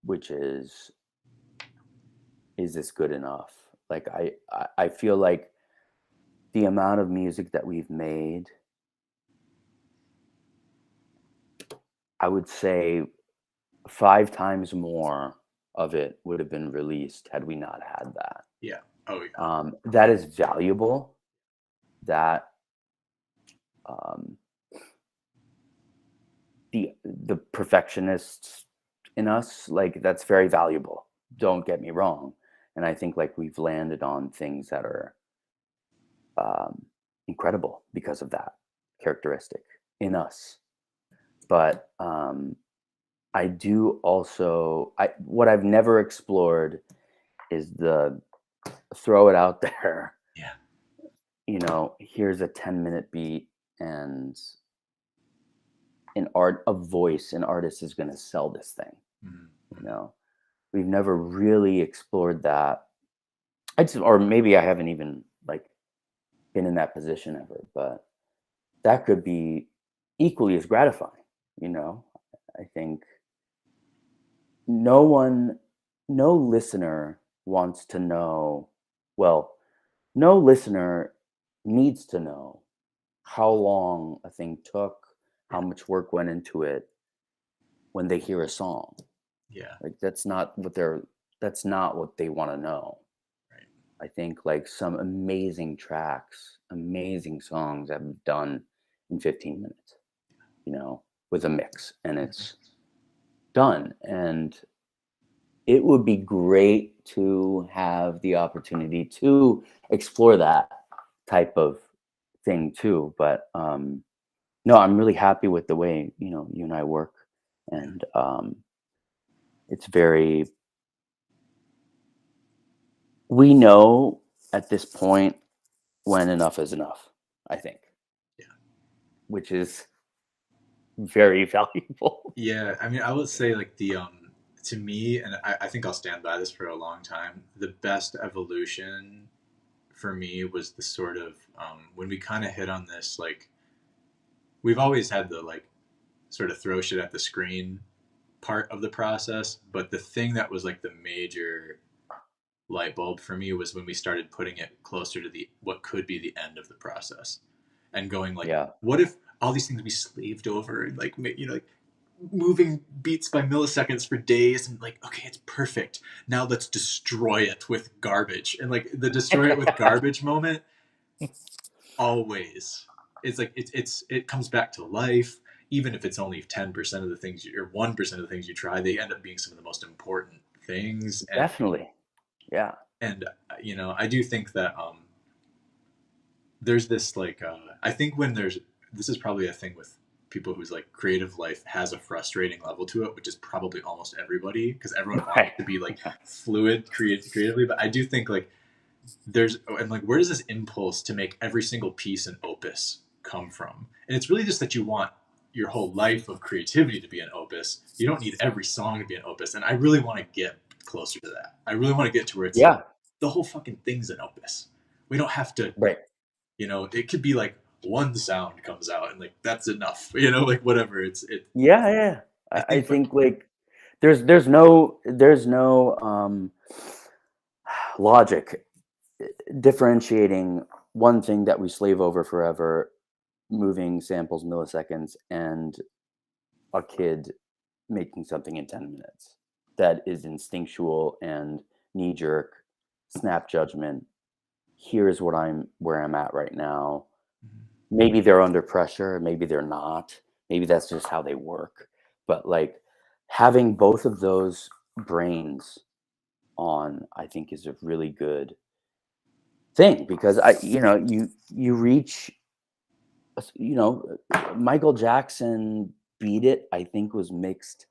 which is this good enough? Like I feel like the amount of music that we've made, I would say 5 times more of it would have been released had we not had that. Yeah. Oh yeah. That is valuable. That um, the perfectionists in us, like that's very valuable. Don't get me wrong, and I think like we've landed on things that are um, incredible because of that characteristic in us. But I do also, I what I've never explored is the throw it out there. Yeah. Here's a 10-minute beat and an artist is going to sell this thing. Mm-hmm. You know, we've never really explored that. Or maybe I haven't even like been in that position ever, but that could be equally as gratifying. You know, I think no one, no listener wants to know, well, no listener needs to know how long a thing took, how much work went into it when they hear a song. Yeah. Like that's not what they want to know. Right. I think like some amazing tracks, amazing songs that have done in 15 minutes, with a mix and it's done. And it would be great to have the opportunity to explore that type of thing too. But no, I'm really happy with the way, you and I work. Yeah. And it's very, we know at this point when enough is enough, I think, Yeah. which is very valuable. Yeah, I mean, I would say like to me, and I think I'll stand by this for a long time. The best evolution for me was the sort of when we kind of hit on this, like we've always had the like sort of throw shit at the screen part of the process, but the thing that was like the major light bulb for me was when we started putting it closer to the what could be the end of the process, and going like, Yeah. what if all these things we slaved over and like like moving beats by milliseconds for days, and like, okay, it's perfect, now let's destroy it with garbage, and like the destroy it with garbage moment always, it's like it comes back to life. Even if it's only 10% of the things or 1% of the things you try, they end up being some of the most important things. and Definitely. Yeah. and I do think that there's this like I think when there's this is probably a thing with people whose like creative life has a frustrating level to it, which is probably almost everybody because everyone wants Right. to be like Yeah. fluid creatively. But I do think like there's and like where does this impulse to make every single piece an opus come from? And it's really just that you want your whole life of creativity to be an opus. You don't need every song to be an opus. And I really want to get closer to that. I really want to get to where it's like Yeah. the whole fucking thing's an opus. We don't have to, Right. it could be like one sound comes out and like that's enough, like whatever. Yeah. Yeah. I I think, but think like there's no logic differentiating one thing that we slave over forever, moving samples milliseconds, and a kid making something in 10 minutes that is instinctual and knee jerk, snap judgment. Here's where I'm at right now. Maybe they're under pressure, maybe they're not. Maybe that's just how they work. But like having both of those brains on, I think is a really good thing because you reach, you know, Michael Jackson Beat It, I think was mixed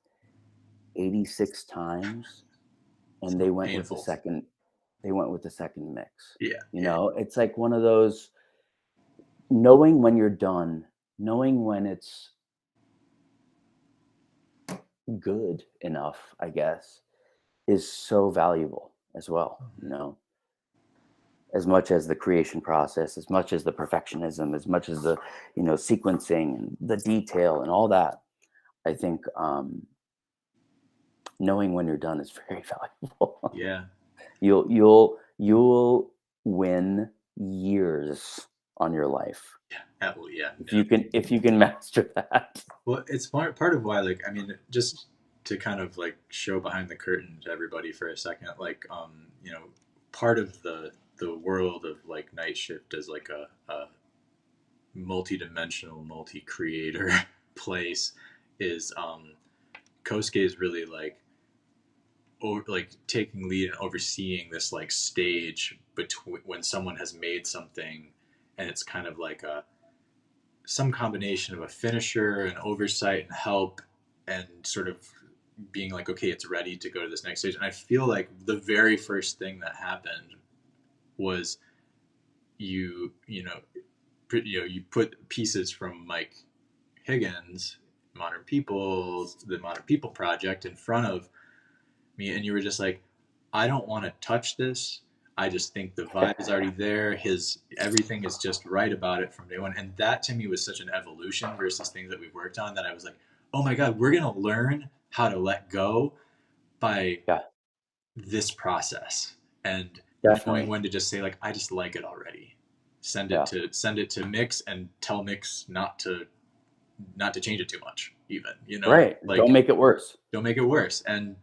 86 times and it's painful. they went with the second mix. Yeah, You yeah, know, it's like one of those knowing when you're done, knowing when it's good enough, I guess, is so valuable as well, you know. As much as the creation process, as much as the perfectionism, as much as the, sequencing and the detail and all that, I think knowing when you're done is very valuable. yeah, You'll win years on your life yeah. if you can master that. Well, it's part of why, like, I mean, just to kind of like show behind the curtain to everybody for a second, like, part of the world of like night shift as like a multi-dimensional, multi-creator place is Kosuke is really like like taking lead and overseeing this like stage between when someone has made something and it's kind of like some combination of a finisher and oversight and help and sort of being like, okay, it's ready to go to this next stage. And I feel like the very first thing that happened was you put pieces from Mike Higgins, the Modern People project in front of me, and you were just like, I don't want to touch this. I just think the vibe is already there. His everything is just right about it from day one, and that to me was such an evolution versus things that we've worked on that I was like, oh my god, we're gonna learn how to let go by Yeah, this process and knowing definitely. when to just say like I just like it already. Yeah, Send it to Mix and tell Mix not to change it too much even, right. Don't like make it worse. don't make it worse. And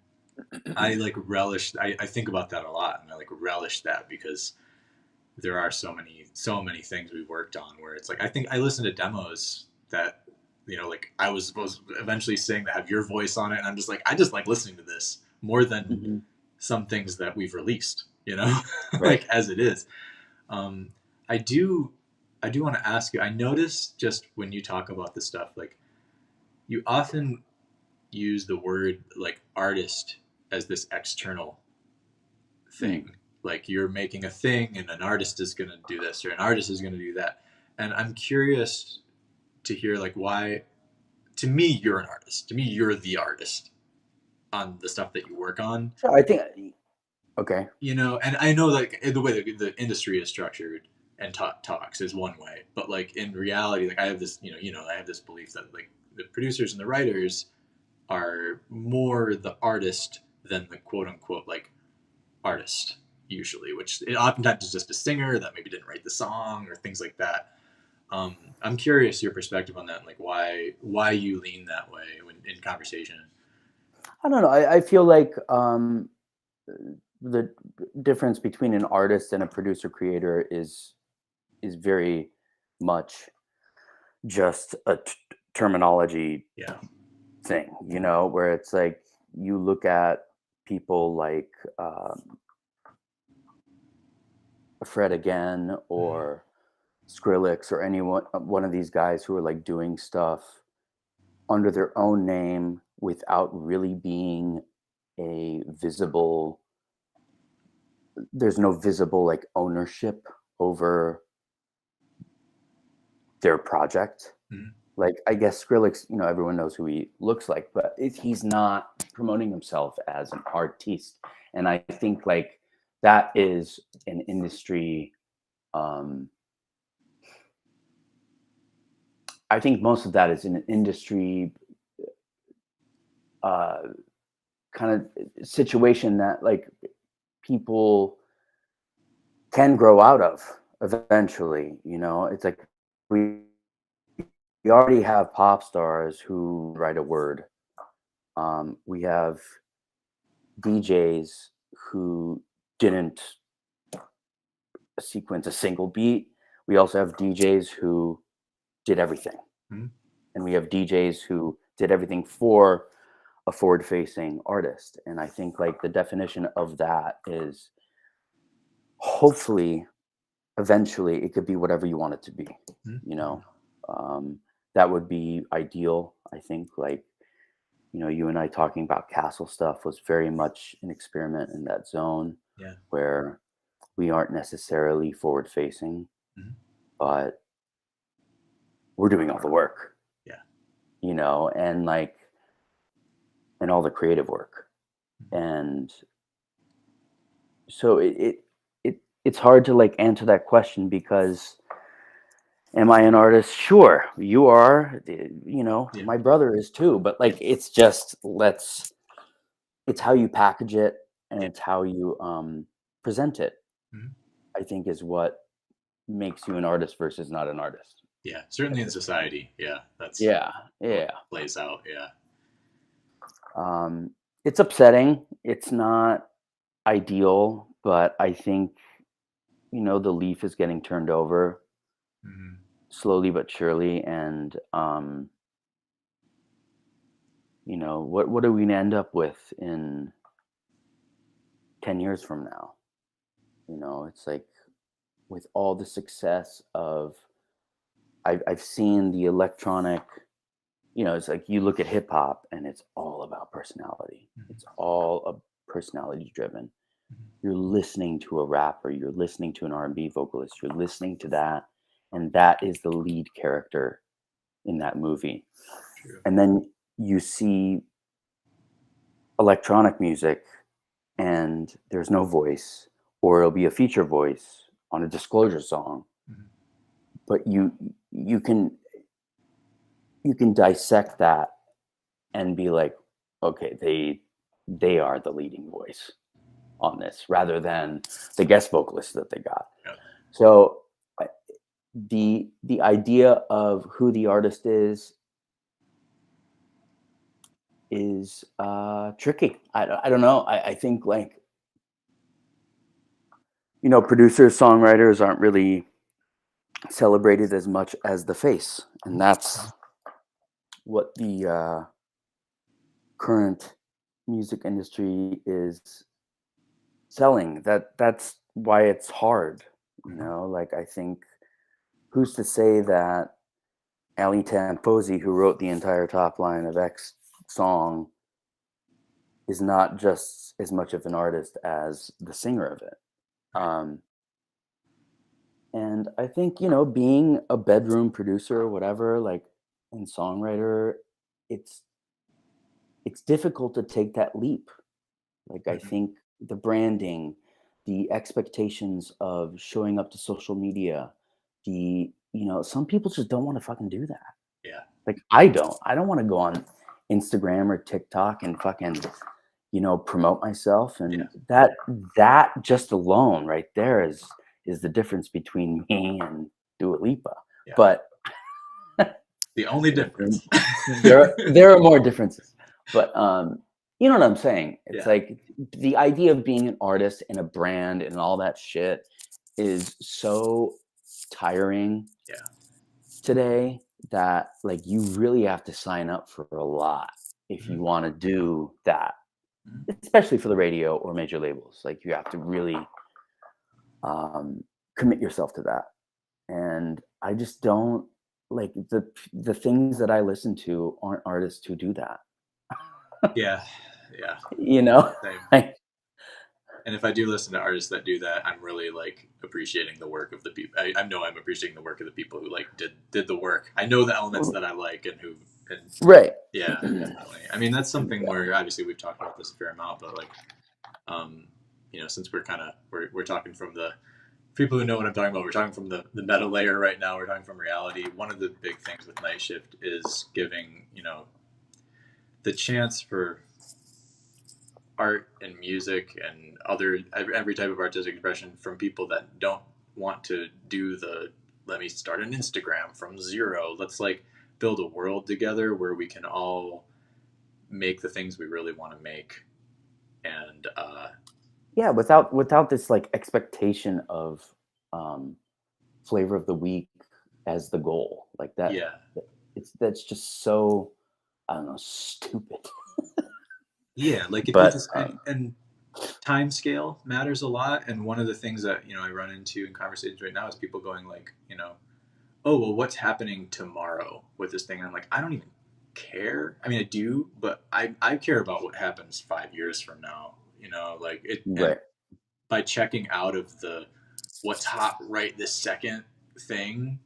I like relish I think about that a lot and I like relish that because there are so many things we've worked on where it's like I think I listen to demos that like was eventually saying that have your voice on it and I'm just like I just like listening to this more than Hmm. some things that we've released, Right. like as it is. Um, I do want to ask you. I notice just when you talk about this stuff, like you often use the word like artist as this external Mm. thing. Like you're making a thing, and an artist is going to do this, or an artist is going to do that. And I'm curious to hear like why. To me, you're an artist. To me, you're the artist on the stuff that you work on. So I think okay. And I know like the way the industry is structured and talks is one way, but like in reality, like I have this, I have this belief that like the producers and the writers are more the artist than the quote unquote like artist usually, which it oftentimes is just a singer that maybe didn't write the song or things like that. I'm curious your perspective on that, and like why you lean that way when in conversation. I don't know. I feel like the difference between an artist and a producer creator is very much just a terminology Yeah. thing, where it's like you look at people like Fred again Mm-hmm. or Skrillex or anyone, one of these guys who are like doing stuff under their own name without really being a visible, there's no visible like ownership over their project. Mhm. Like, I guess Skrillex, you know, everyone knows who he looks like, but he's not promoting himself as an artiste. And I think like that is an industry. I think most of that is in an industry kind of situation that like people can grow out of eventually. You know, it's like we already have pop stars who write a word. We have DJs who didn't sequence a single beat. We also have DJs who did everything. Mhm. And we have DJs who did everything for a forward facing artist. And I think like the definition of that is hopefully eventually it could be whatever you want it to be, Mhm. you know. That would be ideal. I think like, you know, you and I talking about castle stuff was very much an experiment in that zone Yeah. where we aren't necessarily forward facing, Mhm. but we're doing all the work, Yeah. you know, and like, and all the creative work. Mhm. And so it's hard to like answer that question because am I an artist? Sure, you are. You know, Yeah. my brother is too. But like, it's just it's how you package it and Yeah. it's how you present it. Mhm. I think is what makes you an artist versus not an artist. Yeah. Certainly in society. Yeah. That's Yeah, how it yeah. plays out. Yeah. Um, it's upsetting. It's not ideal, but I think you know the leaf is getting turned over Mhm. slowly but surely, and you know what are we gonna end up with in 10 years from now? You know, it's like with all the success of I've seen the electronic, you know, it's like you look at hip hop and it's all about personality. It's Mhm. all personality driven. Mhm. You're listening to a rapper, you're listening to an R&B vocalist, you're listening to that, and that is the lead character in that movie. True. And then you see electronic music and there's no voice, or it'll be a feature voice on a disclosure song, Mhm. but you can you can dissect that and be like, okay, they are the leading voice on this rather than the guest vocalist that they got. Yeah. So the idea of who the artist is tricky. I don't know. I think like, you know, producers, songwriters aren't really celebrated as much as the face, and that's what the current music industry is selling. That's why it's hard, you Mhm. know. Like I think who's to say that Ali Tamposi, who wrote the entire top line of X song, is not just as much of an artist as the singer of it. Right. And I think, you know, being a bedroom producer or whatever, like, and songwriter, it's it's difficult to take that leap. Like I Mhm. think the branding, the expectations of showing up to social media, the you know, some people just don't want to fucking do that. Yeah. Like I don't want to go on Instagram or TikTok and fucking, you know, promote myself. Yeah. And that just alone right there is the difference between me and Dua Lipa. Yeah. But The only difference. there are more differences. But you know what I'm saying? It's Yeah. like the idea of being an artist and a brand and all that shit is so tiring Yeah. today that like you really have to sign up for a lot if you Mhm. want to do that, Mhm. especially for the radio or major labels. Like you have to really commit yourself to that. and I just don't like the things that I listen to aren't artists who do that. Yeah, yeah, You know, same. like, And if I do listen to artists that do that, I'm really like appreciating the work of the people. I know I'm appreciating the work of the people who like did the work. I know the elements that I like and who and right. yeah, definitely. I mean, that's something where obviously we've talked about this a fair amount, but like, um, since we're talking from the people who know what I'm talking about, we're talking from the meta layer right now. We're talking from reality. One of the big things with Night Shift is giving the chance for art and music and every type of artistic expression from people that don't want to do the let me start an Instagram from zero. Let's like build a world together where we can all make the things we really want to make. And Yeah, without this like expectation of flavor of the week as the goal, like that. yeah, That's just so, I don't know, stupid. yeah, like if you But just and time scale matters a lot. And one of the things that I run into in conversations right now is people going like, oh well, what's happening tomorrow with this thing? And I'm like, I don't even care. I mean, I do, but I care about what happens 5 years from now. Like it. And right. by checking out of the what's hot right this second thing,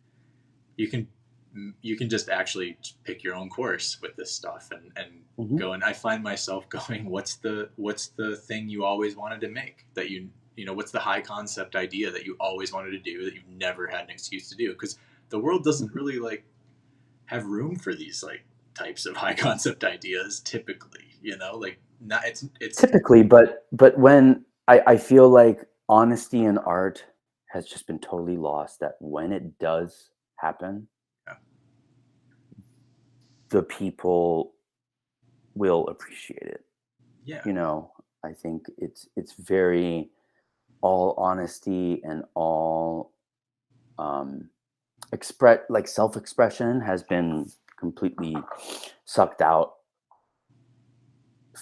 you can just actually pick your own course with this stuff and Mhm. go. And I find myself going, what's the thing you always wanted to make that what's the high concept idea that you always wanted to do that you've never had an excuse to do? Because the world doesn't really like have room for these like types of high concept ideas typically, like not it's Typically, but when I feel like honesty in art has just been totally lost, that when it does happen, yeah, the people will appreciate it. yeah, You know, I think it's very all honesty and all express like self-expression has been completely sucked out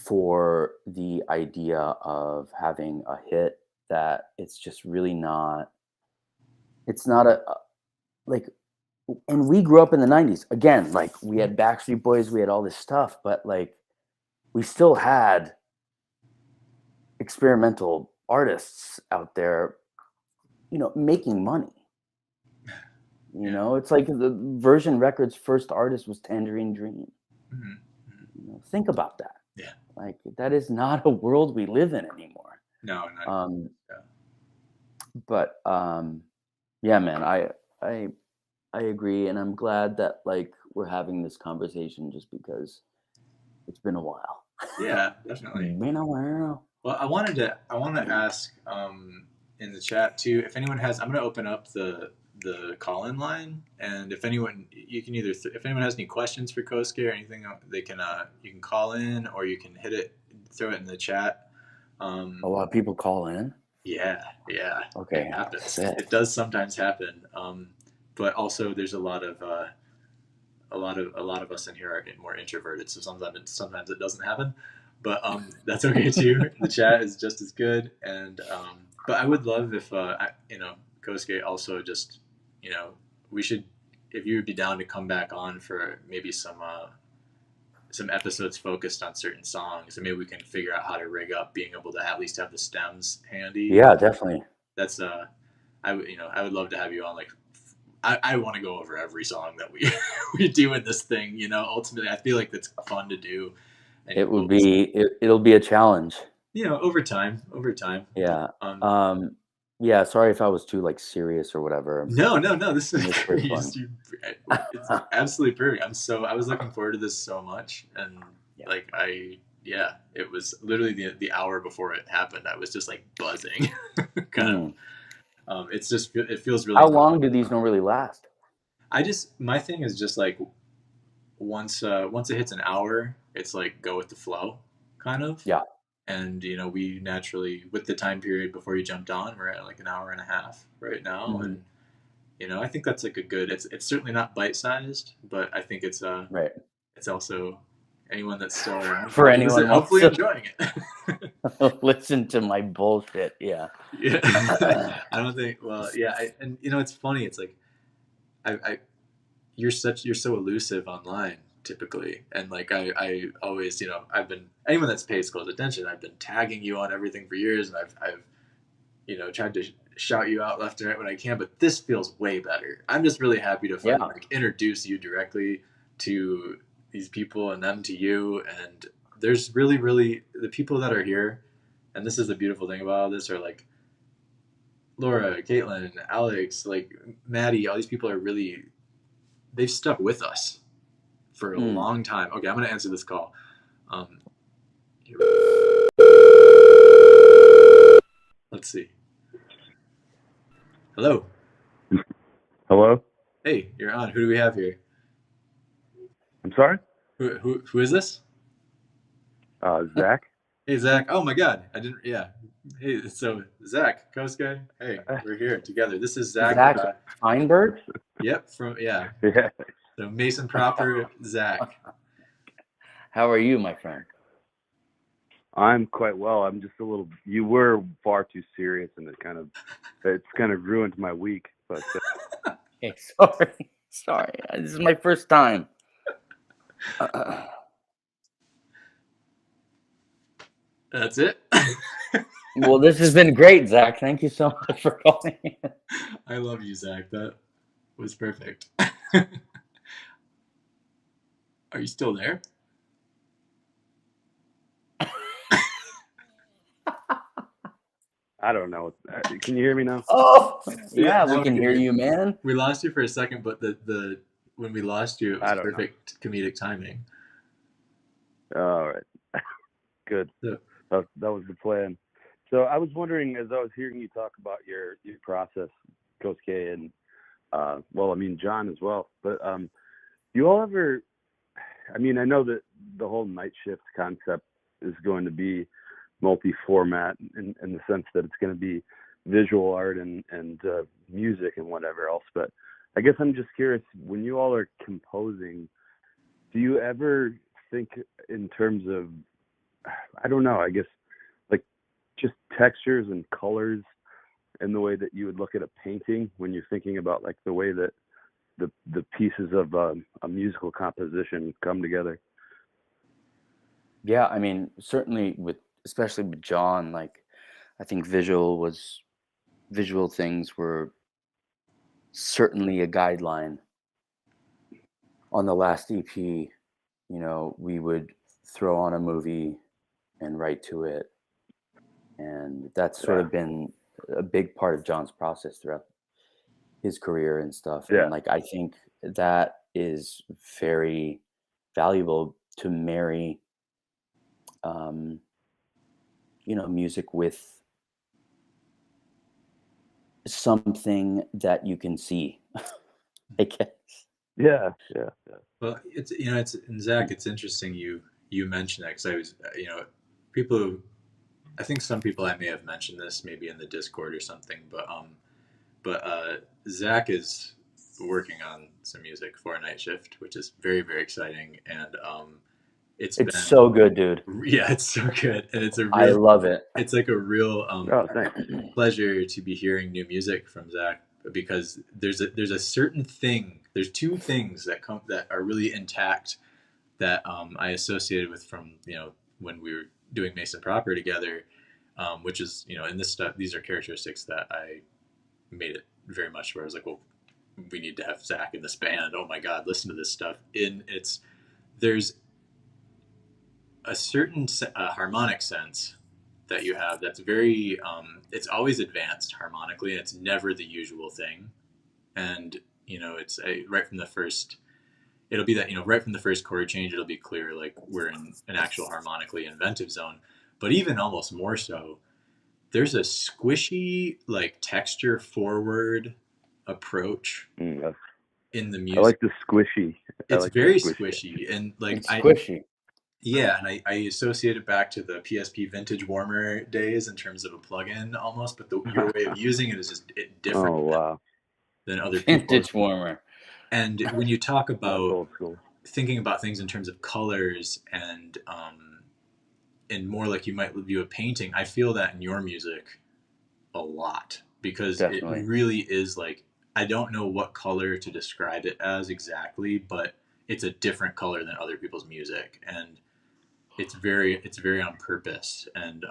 for the idea of having a hit that it's just really not, it's not like, and we grew up in the 90s again, like we had Backstreet Boys, we had all this stuff, but like we still had experimental artists out there, making money. yeah. It's like the Virgin Records first artist was Tangerine Dream. Mm-hmm. Mm-hmm. Think about that. Yeah. Like that is not a world we live in anymore. No, not Um, yeah. but yeah, man, I agree, and I'm glad that like we're having this conversation just because it's been a while. Yeah, definitely. Been a while. Well, I want to ask in the chat too if anyone has. I'm going to open up the call in line, and if anyone you can either if anyone has any questions for Kosuke or anything, they can you can call in or you can throw it in the chat. A lot of people call in. Yeah, yeah, it Okay, happens. sick. It does sometimes happen, but also there's a lot of us in here are more introverted, so sometimes it doesn't happen, but that's okay too. The chat is just as good, and but I would love if Kosuke also just we should if you would be down to come back on for maybe some episodes focused on certain songs, and maybe we can figure out how to rig up being able to at least have the stems handy. Yeah, definitely. That's I would love to have you on. Like I want to go over every song that we we do in this thing. Ultimately, I feel like that's fun to do. And It would be it'll be a challenge. over time. Yeah. Um, Yeah, sorry if I was too like serious or whatever. no. This is It's for fun. it's absolutely perfect. I was looking forward to this so much, and Yeah. like it was literally the hour before it happened. I was just like buzzing, kind of. It's just it feels really. How long do these normally last? My thing is just like once it hits an hour, it's like go with the flow, kind of. Yeah. And we naturally with the time period before you jumped on, we're at like an hour and a half right now, Mhm. and I think that's like a good. It's certainly not bite sized, but I think Right. it's also anyone that's still around For anyone wants hopefully to enjoying it. listen to my bullshit. Yeah. Yeah, I don't think. Well, yeah, and it's funny. It's like I you're so elusive online typically, and like I always, you know, I've been, anyone that's pays close attention, I've been tagging you on everything for years, and I've you know, tried to shout you out left and right when I can, but this feels way better. I'm just really happy to Yeah. finally like introduce you directly to these people and them to you. And there's really the people that are here, and this is the beautiful thing about all this, are like Laura, Caitlin, Alex, like Maddie. All these people are really, they've stuck with us for a long time. Okay, I'm gonna answer this call. Let's see. Hello. Hello? Hey, you're on. Who do we have here? I'm sorry? Who is this? Zach? Hey, Zach. Oh my God. I didn't, yeah. Hey, so Zach, Kosuke. Hey, we're here together. This is Zach. Zach Feinberg? Yep. Yeah. Yeah. So Mason proper Zach. How are you, my friend? I'm quite well. I'm just a little, you were far too serious, and it's kind of ruined my week, but Hey, sorry. This is my first time. That's it. Well, this has been great, Zach. Thank you so much for calling. I love you, Zach. That was perfect. Are you still there? I don't know. Can you hear me now? Oh, Yeah, we can hear you, man. We lost you for a second, but the when we lost you, it was perfect comedic timing. All right. Good. So, that was the plan. So I was wondering, as I was hearing you talk about your process, Kosuke, and well, I mean John as well. But you all ever? I mean, I know that the whole night shift concept is going to be multi-format in the sense that it's going to be visual art and music and whatever else. But I guess I'm just curious, when you all are composing, do you ever think in terms of, I don't know, I guess like just textures and colors and the way that you would look at a painting when you're thinking about like the way that the pieces of a musical composition come together? Yeah, I mean, certainly especially with John, like I think visual things were certainly a guideline. On the last EP, you know, we would throw on a movie and write to it. And that's sort of been a big part of John's process throughout his career and stuff. Yeah. And like, I think that is very valuable to marry, you know, music with something that you can see, I guess. Yeah. well, it's, you know, it's, and Zach, it's interesting you mentioned that, because I was, you know, people who, I think some people I may have mentioned this maybe in the Discord or something, but Zach is working on some music for Night Shift, which is very exciting, and it's been so good, dude. Yeah, it's so good, and it's I love it. It's like a real Thanks. pleasure to be hearing new music from Zach, because there's a certain thing. There's two things that are really intact that I associated with from, you know, when we were doing Mason Proper together, which is, you know, in this stuff, these are characteristics that I made it very much where I was like, well, we need to have Zach in this band. Oh my God, listen to this stuff. There's a certain harmonic sense that you have that's very, it's always advanced harmonically, and it's never the usual thing. And, you know, it's right from the first, it'll be that, you know, right from the first chord change, it'll be clear, like we're in an actual harmonically inventive zone. But even almost more so, there's a squishy, like texture forward approach in the music. I like the squishy. It's very squishy, and like it's squishy. Yeah, and I associate it back to the PSP Vintage Warmer days in terms of a plugin almost, but your way of using it is just different. Oh wow! Than other people. Vintage Warmer. And when you talk about thinking about things in terms of colors and more like you might view a painting, I feel that in your music a lot, because Definitely. it really is like I don't know what color to describe it as exactly, but it's a different color than other people's music, and it's very on purpose. And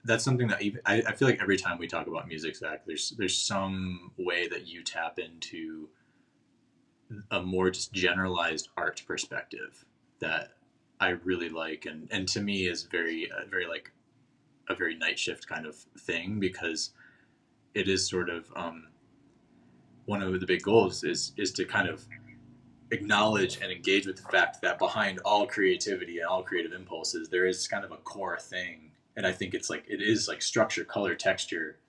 that's something that even, I feel like every time we talk about music, Zach, there's some way that you tap into a more just generalized art perspective that I really like, and to me is very like a very night shift kind of thing, because it is sort of one of the big goals is to kind of acknowledge and engage with the fact that behind all creativity and all creative impulses there is kind of a core thing, and I think it is like structure, color, texture,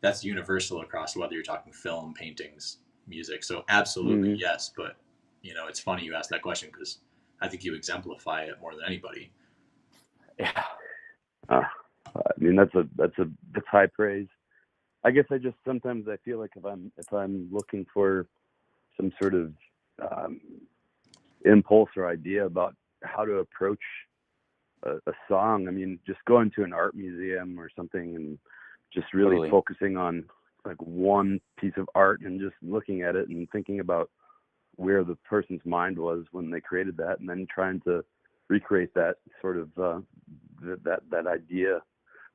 that's universal across whether you're talking film, paintings, music. So absolutely Mm-hmm. yes, but it's funny you asked that question because I think you exemplify it more than anybody. Yeah. I mean, that's high praise. I guess I just sometimes I feel like if I'm looking for some sort of impulse or idea about how to approach a song, I mean, just going to an art museum or something and just really Totally. focusing on like one piece of art and just looking at it and thinking about where the person's mind was when they created that, and then trying to recreate that sort of that idea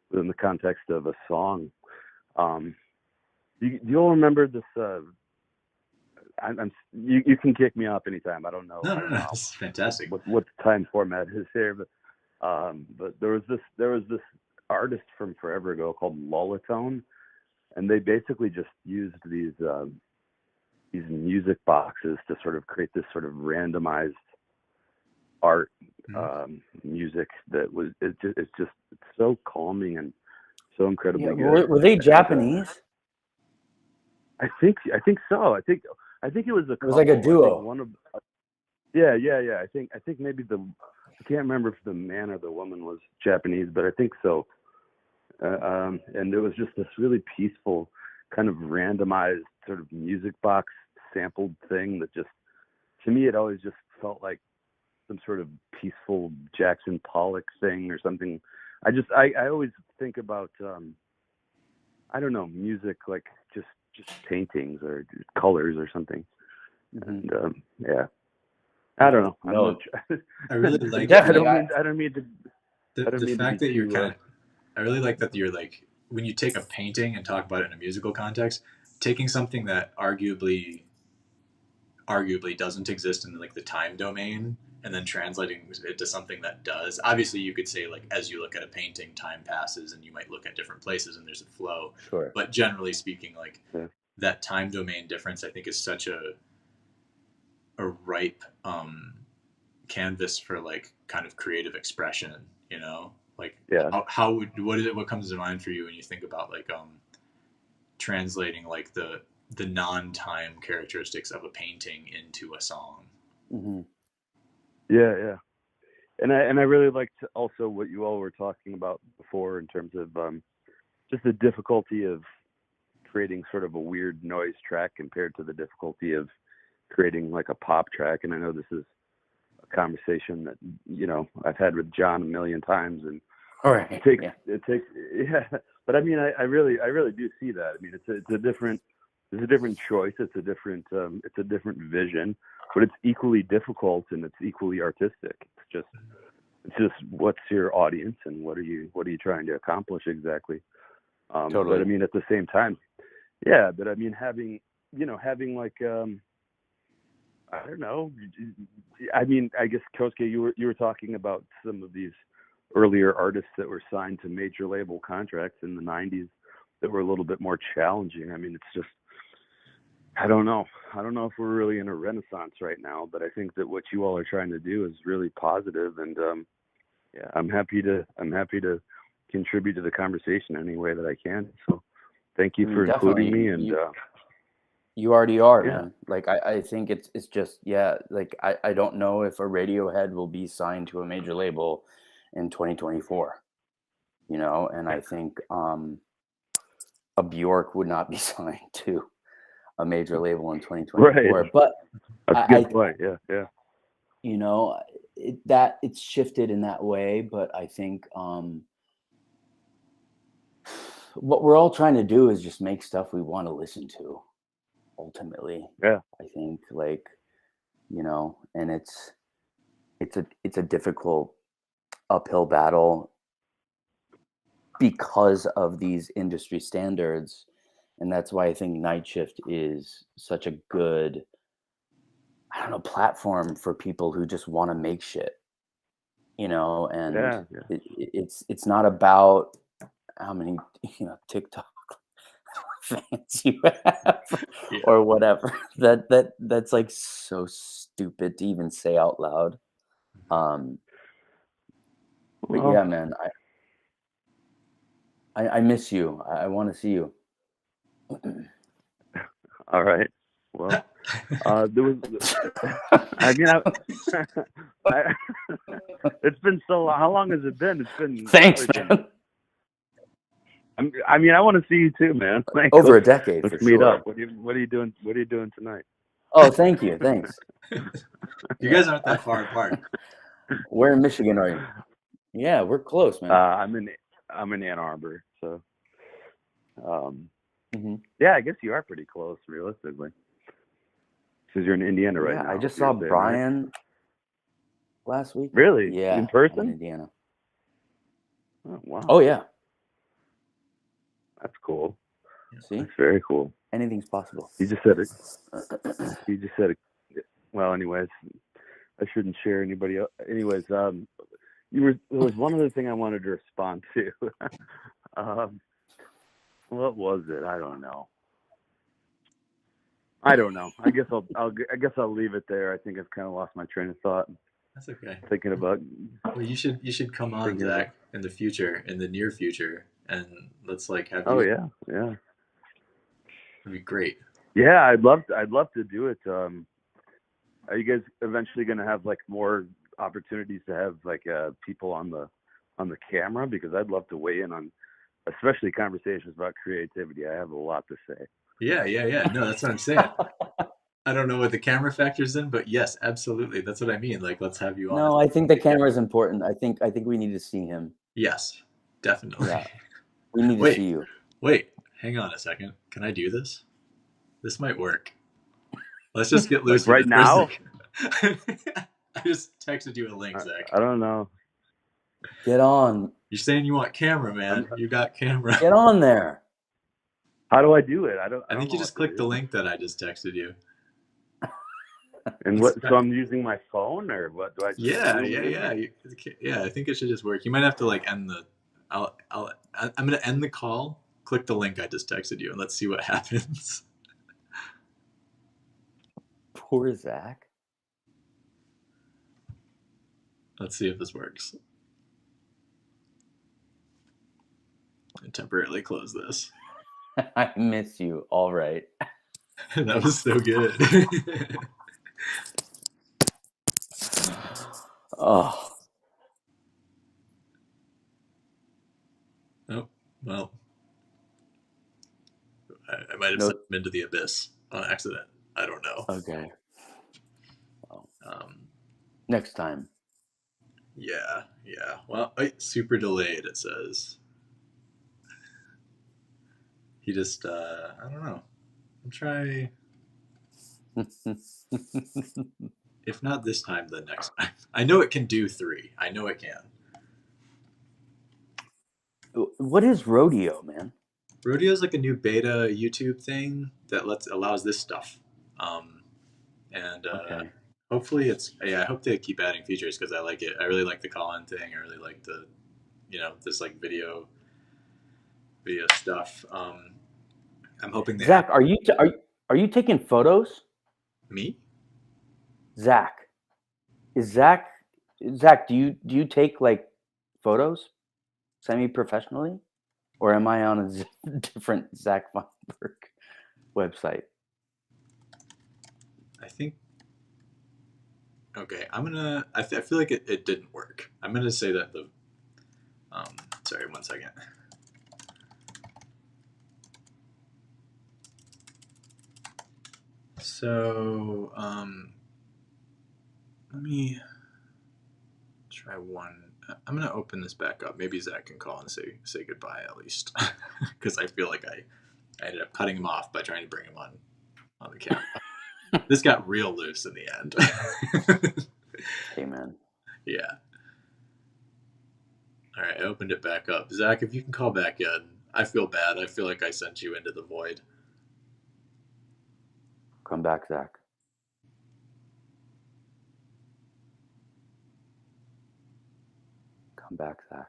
within the context of a song. You all remember this? You can kick me off anytime. I don't know. No, this is fantastic. What the time format is here, but there was this artist from forever ago called Lullatone, and they basically just used these music boxes to sort of create this sort of randomized art music that was it's so calming and so incredibly good. Were they Japanese? I think so. I think it was a couple. It was like a duo. One of yeah. I think maybe I can't remember if the man or the woman was Japanese, but I think so. And it was just this really peaceful kind of randomized sort of music box sampled thing that just, to me, it always just felt like some sort of peaceful Jackson Pollock thing or something. I always think about, I don't know, music like just paintings or colors or something. Mm-hmm. And yeah, I don't know. No, I really like definitely. I don't mean to. The fact that you're kind of, I really like that you're like, when you take a painting and talk about it in a musical context, taking something that arguably doesn't exist in like the time domain and then translating it to something that does. Obviously you could say, like, as you look at a painting, time passes and you might look at different places and there's a flow. Sure. But generally speaking, like, that time domain difference, I think, is such a ripe canvas for like kind of creative expression, like what comes to mind for you when you think about like translating like the non-time characteristics of a painting into a song? Mm-hmm. Yeah, and I really liked also what you all were talking about before in terms of just the difficulty of creating sort of a weird noise track compared to the difficulty of creating like a pop track. And I know this is a conversation that I've had with John a million times, and it takes but I mean I really do see that. I mean it's a different choice, it's a different vision, but it's equally difficult and it's equally artistic. It's just what's your audience and what are you trying to accomplish exactly. Totally. But I mean at the same time, but I mean having like I don't know. I mean, I guess Kosuke, you were talking about some of these earlier artists that were signed to major label contracts in the 90s that were a little bit more challenging. I mean, it's just, I don't know if we're really in a renaissance right now, but I think that what you all are trying to do is really positive, and I'm happy to contribute to the conversation any way that I can. So thank you for including me, and you already are, man. Like I think it's just like I don't know if a Radiohead will be signed to a major label in 2024, and I think a Bjork would not be signed to a major label in 2024. Right. But that's a good point. Yeah. It's shifted in that way, but I think what we're all trying to do is just make stuff we want to listen to. ultimately. Yeah. I think, like, and it's a difficult uphill battle because of these industry standards. And that's why I think Night Shift is such a good, I don't know, platform for people who just want to make shit, and Yeah. it's not about how many, TikTok fans you have Yeah. or whatever. That's like so stupid to even say out loud. But Well, yeah, man, I miss you. I want to see you. all right. Well, there was. I mean, it's been so long. How long has it been? It's been. Thanks, man. I mean, I want to see you too, man. Like, Over a decade, let's for meet sure. up. What are you doing? What are you doing tonight? Oh, thank you. Thanks. You guys aren't that far apart. Where in Michigan are you? Yeah, we're close, man. I'm in Ann Arbor, so yeah, I guess you are pretty close, realistically, because you're in Indiana right Yeah, now. I just you're saw saying, Brian right? last week. Really? Yeah, In person? I'm in Indiana. Oh, wow. Oh yeah. That's cool. See, that's very cool. Anything's possible. You just said it. Well, anyways, I shouldn't share anybody else. Anyways, there was one other thing I wanted to respond to. What was it? I don't know. I guess I'll leave it there. I think I've kind of lost my train of thought. That's okay. Thinking about. Well, you should come on, Zach, in the near future, and let's like have you. Oh yeah. It'd be great. Yeah, I'd love to do it. Are you guys eventually going to have like more opportunities to have like people on the camera? Because I'd love to weigh in on, especially conversations about creativity. I have a lot to say. Yeah. No, that's what I'm saying. I don't know what the camera factors in, but yes, absolutely. That's what I mean. Like, let's have you on. No, I think the camera is important. I think we need to see him. Yes, definitely. Yeah, we need to see you. Wait, hang on a second. Can I do this? This might work. Let's just get loose like right now. I just texted you a link, Zach. I don't know. Get on. You're saying you want camera, man. You got camera. Get on there. How do I do it? I think you just click the link that I just texted you. And what? So I'm using my phone, or what? Do I? Yeah. I think it should just work. You might have to like end the. I'm gonna end the call. Click the link I just texted you, and let's see what happens. Poor Zach. Let's see if this works. And temporarily close this. I miss you. All right. That was so good. Oh. Oh, well. I might have sent him into the abyss on accident. I don't know. Okay. Well, next time. Yeah. Well, super delayed, it says. He just, I don't know. I'll try. If not this time, then next time. I know it can do 3. I know it can. What is Rodeo, man? Rodeo is like a new beta YouTube thing that allows this stuff. Okay. Hopefully I hope they keep adding features because I like it. I really like the call-in thing. I really like the, this like video stuff. I'm hoping they. Zach, are you taking photos? Me? Zach, Zach? Do you take like photos semi-professionally, or am I on a different Zach Feinberg website? I think. Okay, I'm gonna. I feel like it didn't work. I'm gonna say that the. Sorry, 1 second. So, let me try one. I'm gonna open this back up. Maybe Zach can call and say goodbye at least, because I feel like I ended up cutting him off by trying to bring him on on the camera. This got real loose in the end. Hey, man. Yeah. All right, I opened it back up. Zach, if you can call back in. I feel bad. I feel like I sent you into the void. Come back, Zach. Come back, Zach.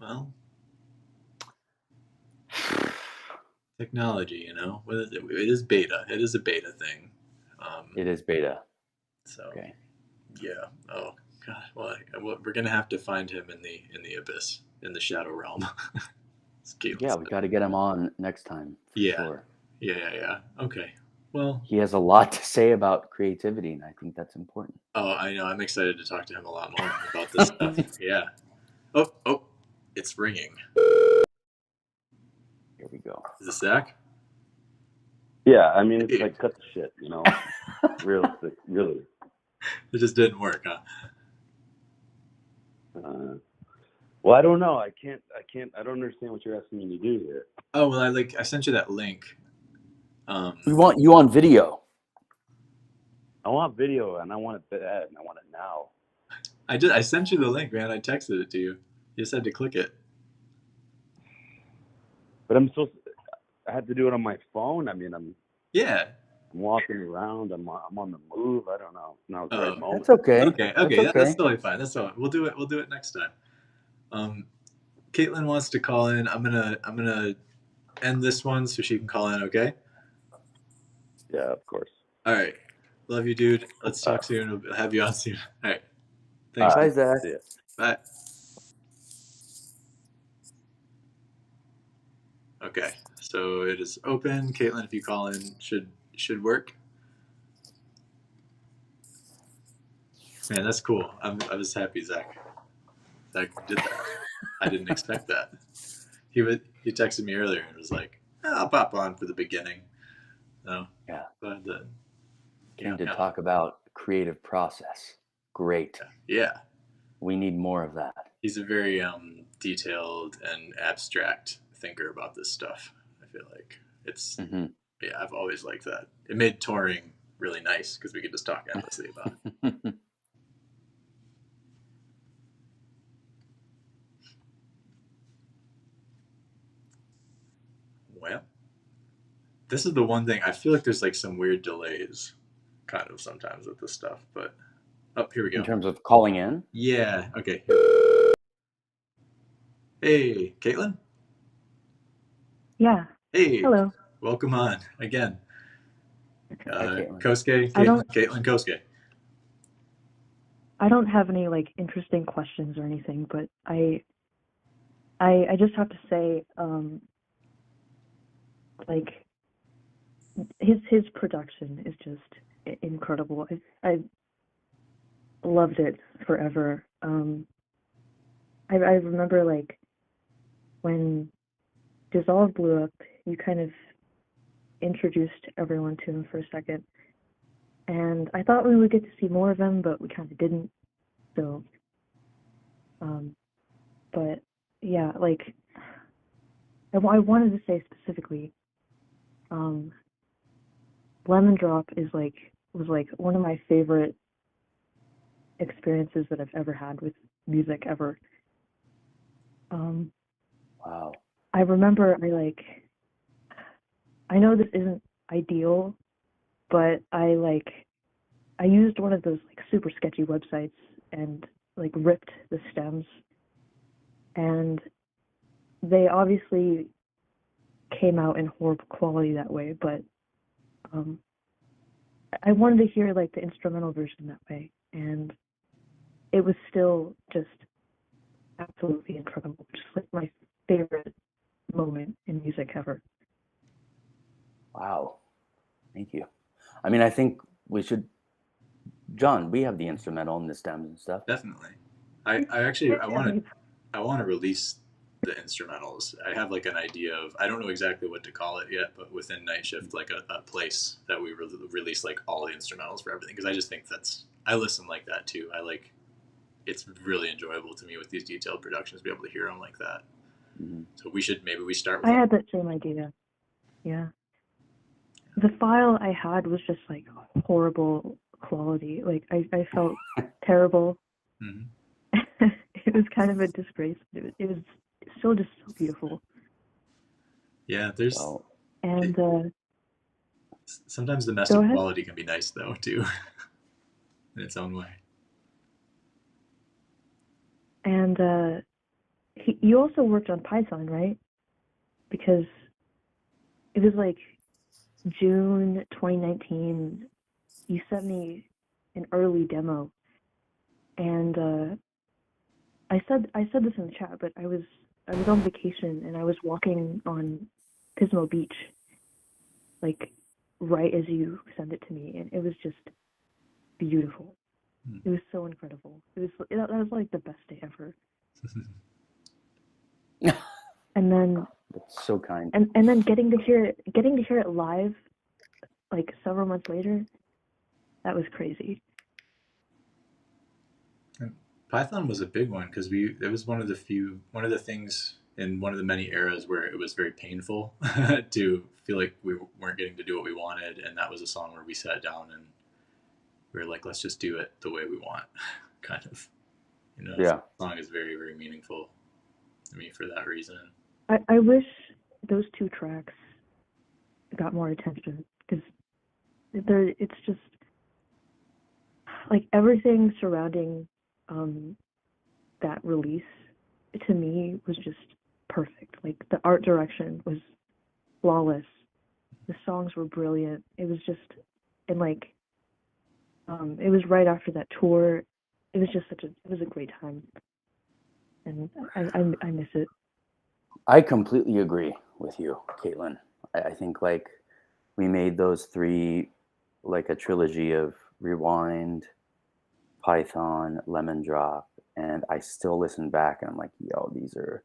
Well, technology, you know, it is beta. It is a beta thing. It is beta. So, Okay. yeah. Oh God. Well, we're gonna have to find him in the abyss, in the shadow realm. Yeah, we got to get him on next time. For Yeah. Sure. Yeah. Okay. Well, he has a lot to say about creativity, and I think that's important. Oh, I know. I'm excited to talk to him a lot more about this stuff. Yeah. Oh, it's ringing. Here we go. Is this Zach? Yeah, I mean, it's like, cut the shit, you know? Realistic, really. It just didn't work, huh? Well, I don't know. I don't understand what you're asking me to do here. Oh, well, I sent you that link. We want you on video. I want video, and I want it bad, and I want it now. I sent you the link, man. I texted it to you. You just had to click it. But I have to do it on my phone. I mean, I'm walking around. I'm on the move. I don't know. Now it's the right moment. That's okay. Okay. That's totally fine. That's all right. We'll do it next time. Caitlin wants to call in. I'm gonna end this one so she can call in. Okay. Yeah, of course. All right. Love you, dude. Let's talk soon. We'll have you on soon. All right. Thanks. Bye, Zach. Bye. Okay. So it is open. Caitlin, if you call in, should work. Man, that's cool. I was happy Zach did that. I didn't expect that. He texted me earlier and was like, I'll pop on for the beginning. So Yeah. But Came to talk about creative process. Great. Yeah. We need more of that. He's a very detailed and abstract thinker about this stuff. I feel like it's yeah, I've always liked that. It made touring really nice because we could just talk endlessly about it. Well, this is the one thing I feel like there's like some weird delays kind of sometimes with this stuff, but here we go. In terms of calling in? Yeah, okay. Hey, Caitlin? Yeah. Hey. Hello. Welcome on again. Caitlin. Kosuke, Caitlin Kosuke. I don't have any like interesting questions or anything, but I just have to say, like his production is just incredible. I loved it forever. I remember like when Dissolve blew up, you kind of introduced everyone to him for a second, and I thought we would get to see more of him, but we kind of didn't. So, but yeah, like I wanted to say specifically, Lemon Drop was like one of my favorite experiences that I've ever had with music ever. Wow. I remember I know this isn't ideal, but I used one of those like super sketchy websites and like ripped the stems, and they obviously came out in horrible quality that way, but I wanted to hear like the instrumental version that way, and it was still just absolutely incredible. Just like my favorite moment in music ever. Wow. Thank you. I mean, I think we should, John, we have the instrumental and the stems and stuff. Definitely. I want to release the instrumentals. I have like an idea of, I don't know exactly what to call it yet, but within Night Shift, like a place that we release like all the instrumentals for everything, because I just think I listen like that too. I like it's really enjoyable to me with these detailed productions to be able to hear them like that. Mm-hmm. So maybe we start with. I had that same idea. Yeah. The file I had was just like horrible quality. Like I felt terrible. Mm-hmm. It was kind of a disgrace. It was still just so beautiful. Yeah, there's Well, And sometimes the messed go up ahead. quality can be nice though too, in its own way. And you also worked on Python, right? Because it was like June 2019. You sent me an early demo, and I said this in the chat, but I was on vacation and I was walking on Pismo Beach, like right as you sent it to me, and it was just beautiful. It was so incredible. That was like the best day ever. And then that's so kind. and then getting to hear it live, like several months later, that was crazy. And Python was a big one because it was one of the things in one of the many eras where it was very painful to feel like we weren't getting to do what we wanted, and that was a song where we sat down and we were like, let's just do it the way we want, kind of. Yeah. The song is very, very meaningful to me for that reason. I wish those two tracks got more attention because it's just like everything surrounding that release to me was just perfect. Like the art direction was flawless. The songs were brilliant. It was just, and like it was right after that tour. It was just it was a great time, and I miss it. I completely agree with you, Caitlin. I think like we made those three like a trilogy of Rewind, Python, Lemon Drop, and I still listen back and I'm like, yo, these are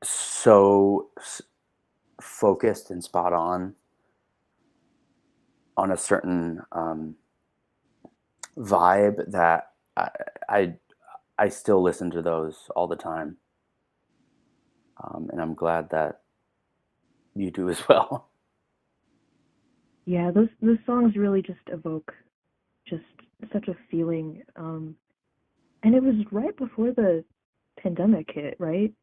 so focused and spot on a certain vibe that I still listen to those all the time. And I'm glad that you do as well. Yeah, those songs really just evoke just such a feeling. And it was right before the pandemic hit, right?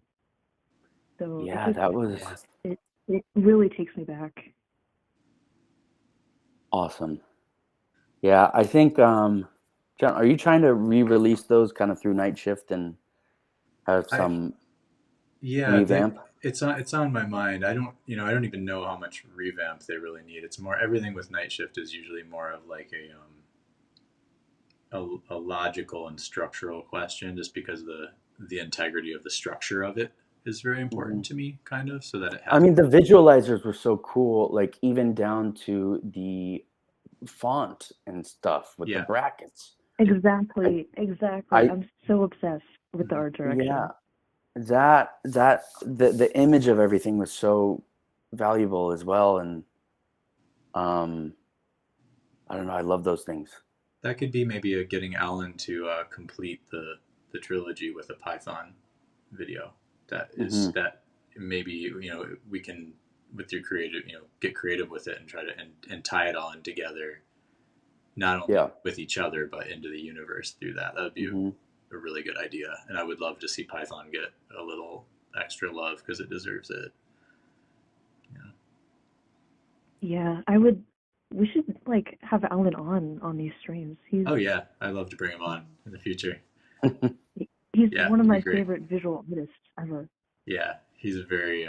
So Yeah, that was it really takes me back. awesome. Yeah, I think John, are you trying to re-release those kind of through Night Shift and have some revamp? It's on my mind. I don't even know how much revamp they really need. It's more everything with Night Shift is usually more of like a logical and structural question, just because the integrity of the structure of it is very important to me, kind of, so that it has. I mean, the visualizers were so cool, like even down to the font and stuff with the brackets. Exactly. I'm so obsessed with the art direction. Yeah, that the image of everything was so valuable as well, and I don't know, I love those things. That could be maybe getting Alan to complete the trilogy with a Python video. That is that maybe we can, with your creative, get creative with it and try to and tie it all in together, not only with each other but into the universe through that. That would be a really good idea, and I would love to see Python get a little extra love because it deserves it. Yeah, we should like have Alan on these streams. Oh yeah, I'd love to bring him on in the future. He's one of my favorite visual artists ever. Yeah, he's a very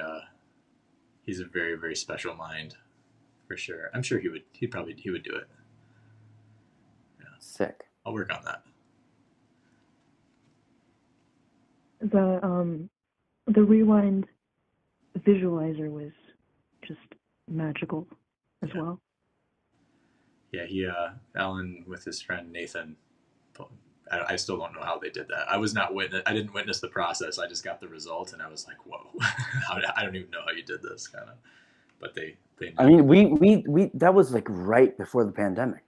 very special mind, for sure. I'm sure he would do it. Yeah. Sick. I'll work on that. The Rewind visualizer was just magical as well. Yeah, Alan with his friend Nathan, I still don't know how they did that. I didn't witness the process. I just got the result and I was like, whoa, I don't even know how you did this, kind of. But they I mean, we that was like right before the pandemic.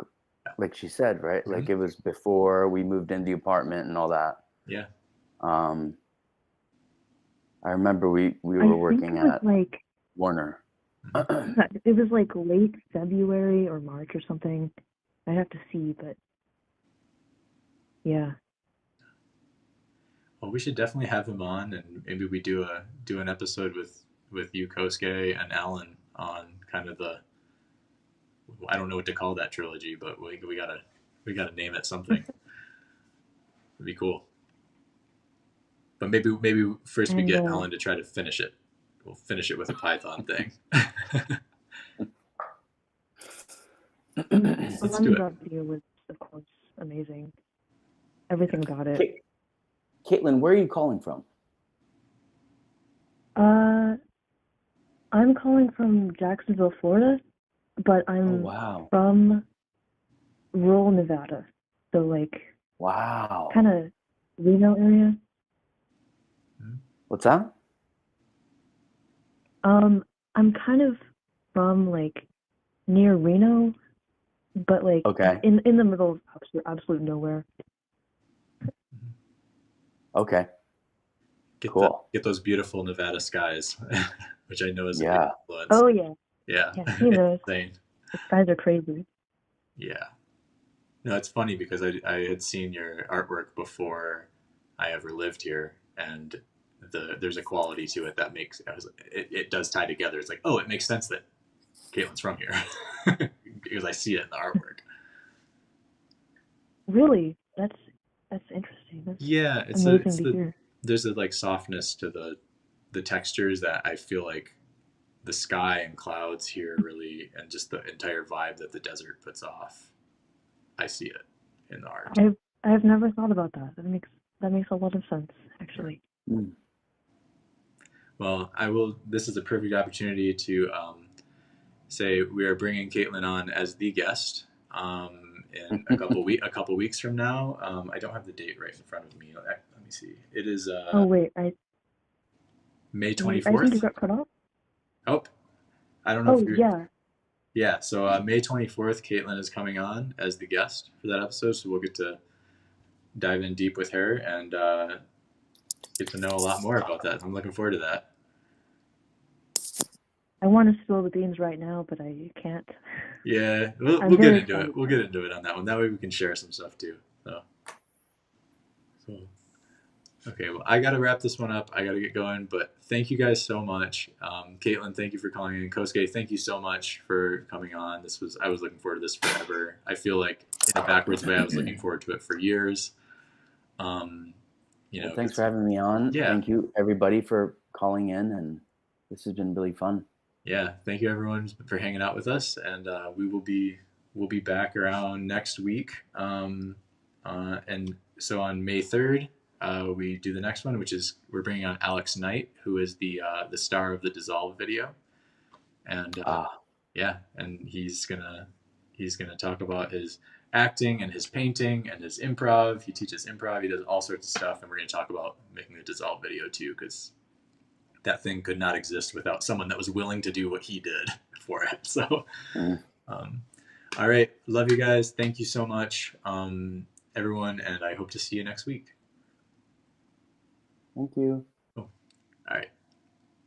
like she said, right? Mhm. Like it was before we moved in the apartment and all that. Yeah. I remember we I were think working it was at like Warner. it was like late February or March or something. I'd have to see, but yeah. Well, we should definitely have him on, and maybe we do an episode with you, Kosuke, and Alan on kind of the, I don't know what to call that trilogy, but we gotta name it something. It'd be cool. But maybe first we And get Alan to try to finish it. We'll finish it with a Python thing. the Let's do it. Lemon video was, of course, amazing. Everything about it. Caitlin, where are you calling from? I'm calling from Jacksonville, Florida, but Oh, I'm wow. from rural Nevada. So like Wow. kind of Reno area. What's that? I'm kind of from like near Reno, but like Okay. in the middle of absolute nowhere. Okay. Get get those beautiful Nevada skies, which I know is a big influence. Oh yeah. Yeah. Yeah, see those. Insane. The skies are crazy. Yeah. No, it's funny because I had seen your artwork before I ever lived here, and there's a quality to it that makes it does tie together. It's like, oh, it makes sense that Caitlin's from here because I see it in the artwork. Really? That's interesting. That's Yeah, amazing to hear. There's a like softness to the textures that I feel like the sky and clouds here really, and just the entire vibe that the desert puts off. I see it in the art. I've never thought about that. That makes a lot of sense, actually. Mm. Well, this is a perfect opportunity to say we are bringing Caitlin on as the guest in a couple weeks from now. I don't have the date right in front of me. Let me see. It is Oh wait, May I 24th. think you got cut off. Oh, I don't know if Oh you're. yeah. Yeah, so May 24th, Caitlin is coming on as the guest for that episode, so we'll get to dive in deep with her and get to know a lot more about that. I'm looking forward to that. I want to spill the beans right now, but I can't. Yeah, we'll get into it. We'll get into it on that one. That way we can share some stuff too. So okay, well, I got to wrap this one up. I got to get going, but thank you guys so much. Caitlin, thank you for calling in. Kosuke, thank you so much for coming on. I was looking forward to this forever. I feel like in a backwards way, I was looking forward to it for years. Well, thanks for having me on. Yeah. Thank you everybody for calling in, and this has been really fun. Yeah, thank you everyone for hanging out with us, and we'll be back around next week. And so on May 3rd, we do the next one, which is we're bringing on Alex Knight, who is the star of the Dissolve video, and yeah, and he's gonna talk about his acting and his painting and his improv. He teaches improv. He does all sorts of stuff, and we're gonna talk about making the Dissolve video too, because that thing could not exist without someone that was willing to do what he did for it. So, all right. Love you guys. Thank you so much, everyone. And I hope to see you next week. Thank you. Oh, all right.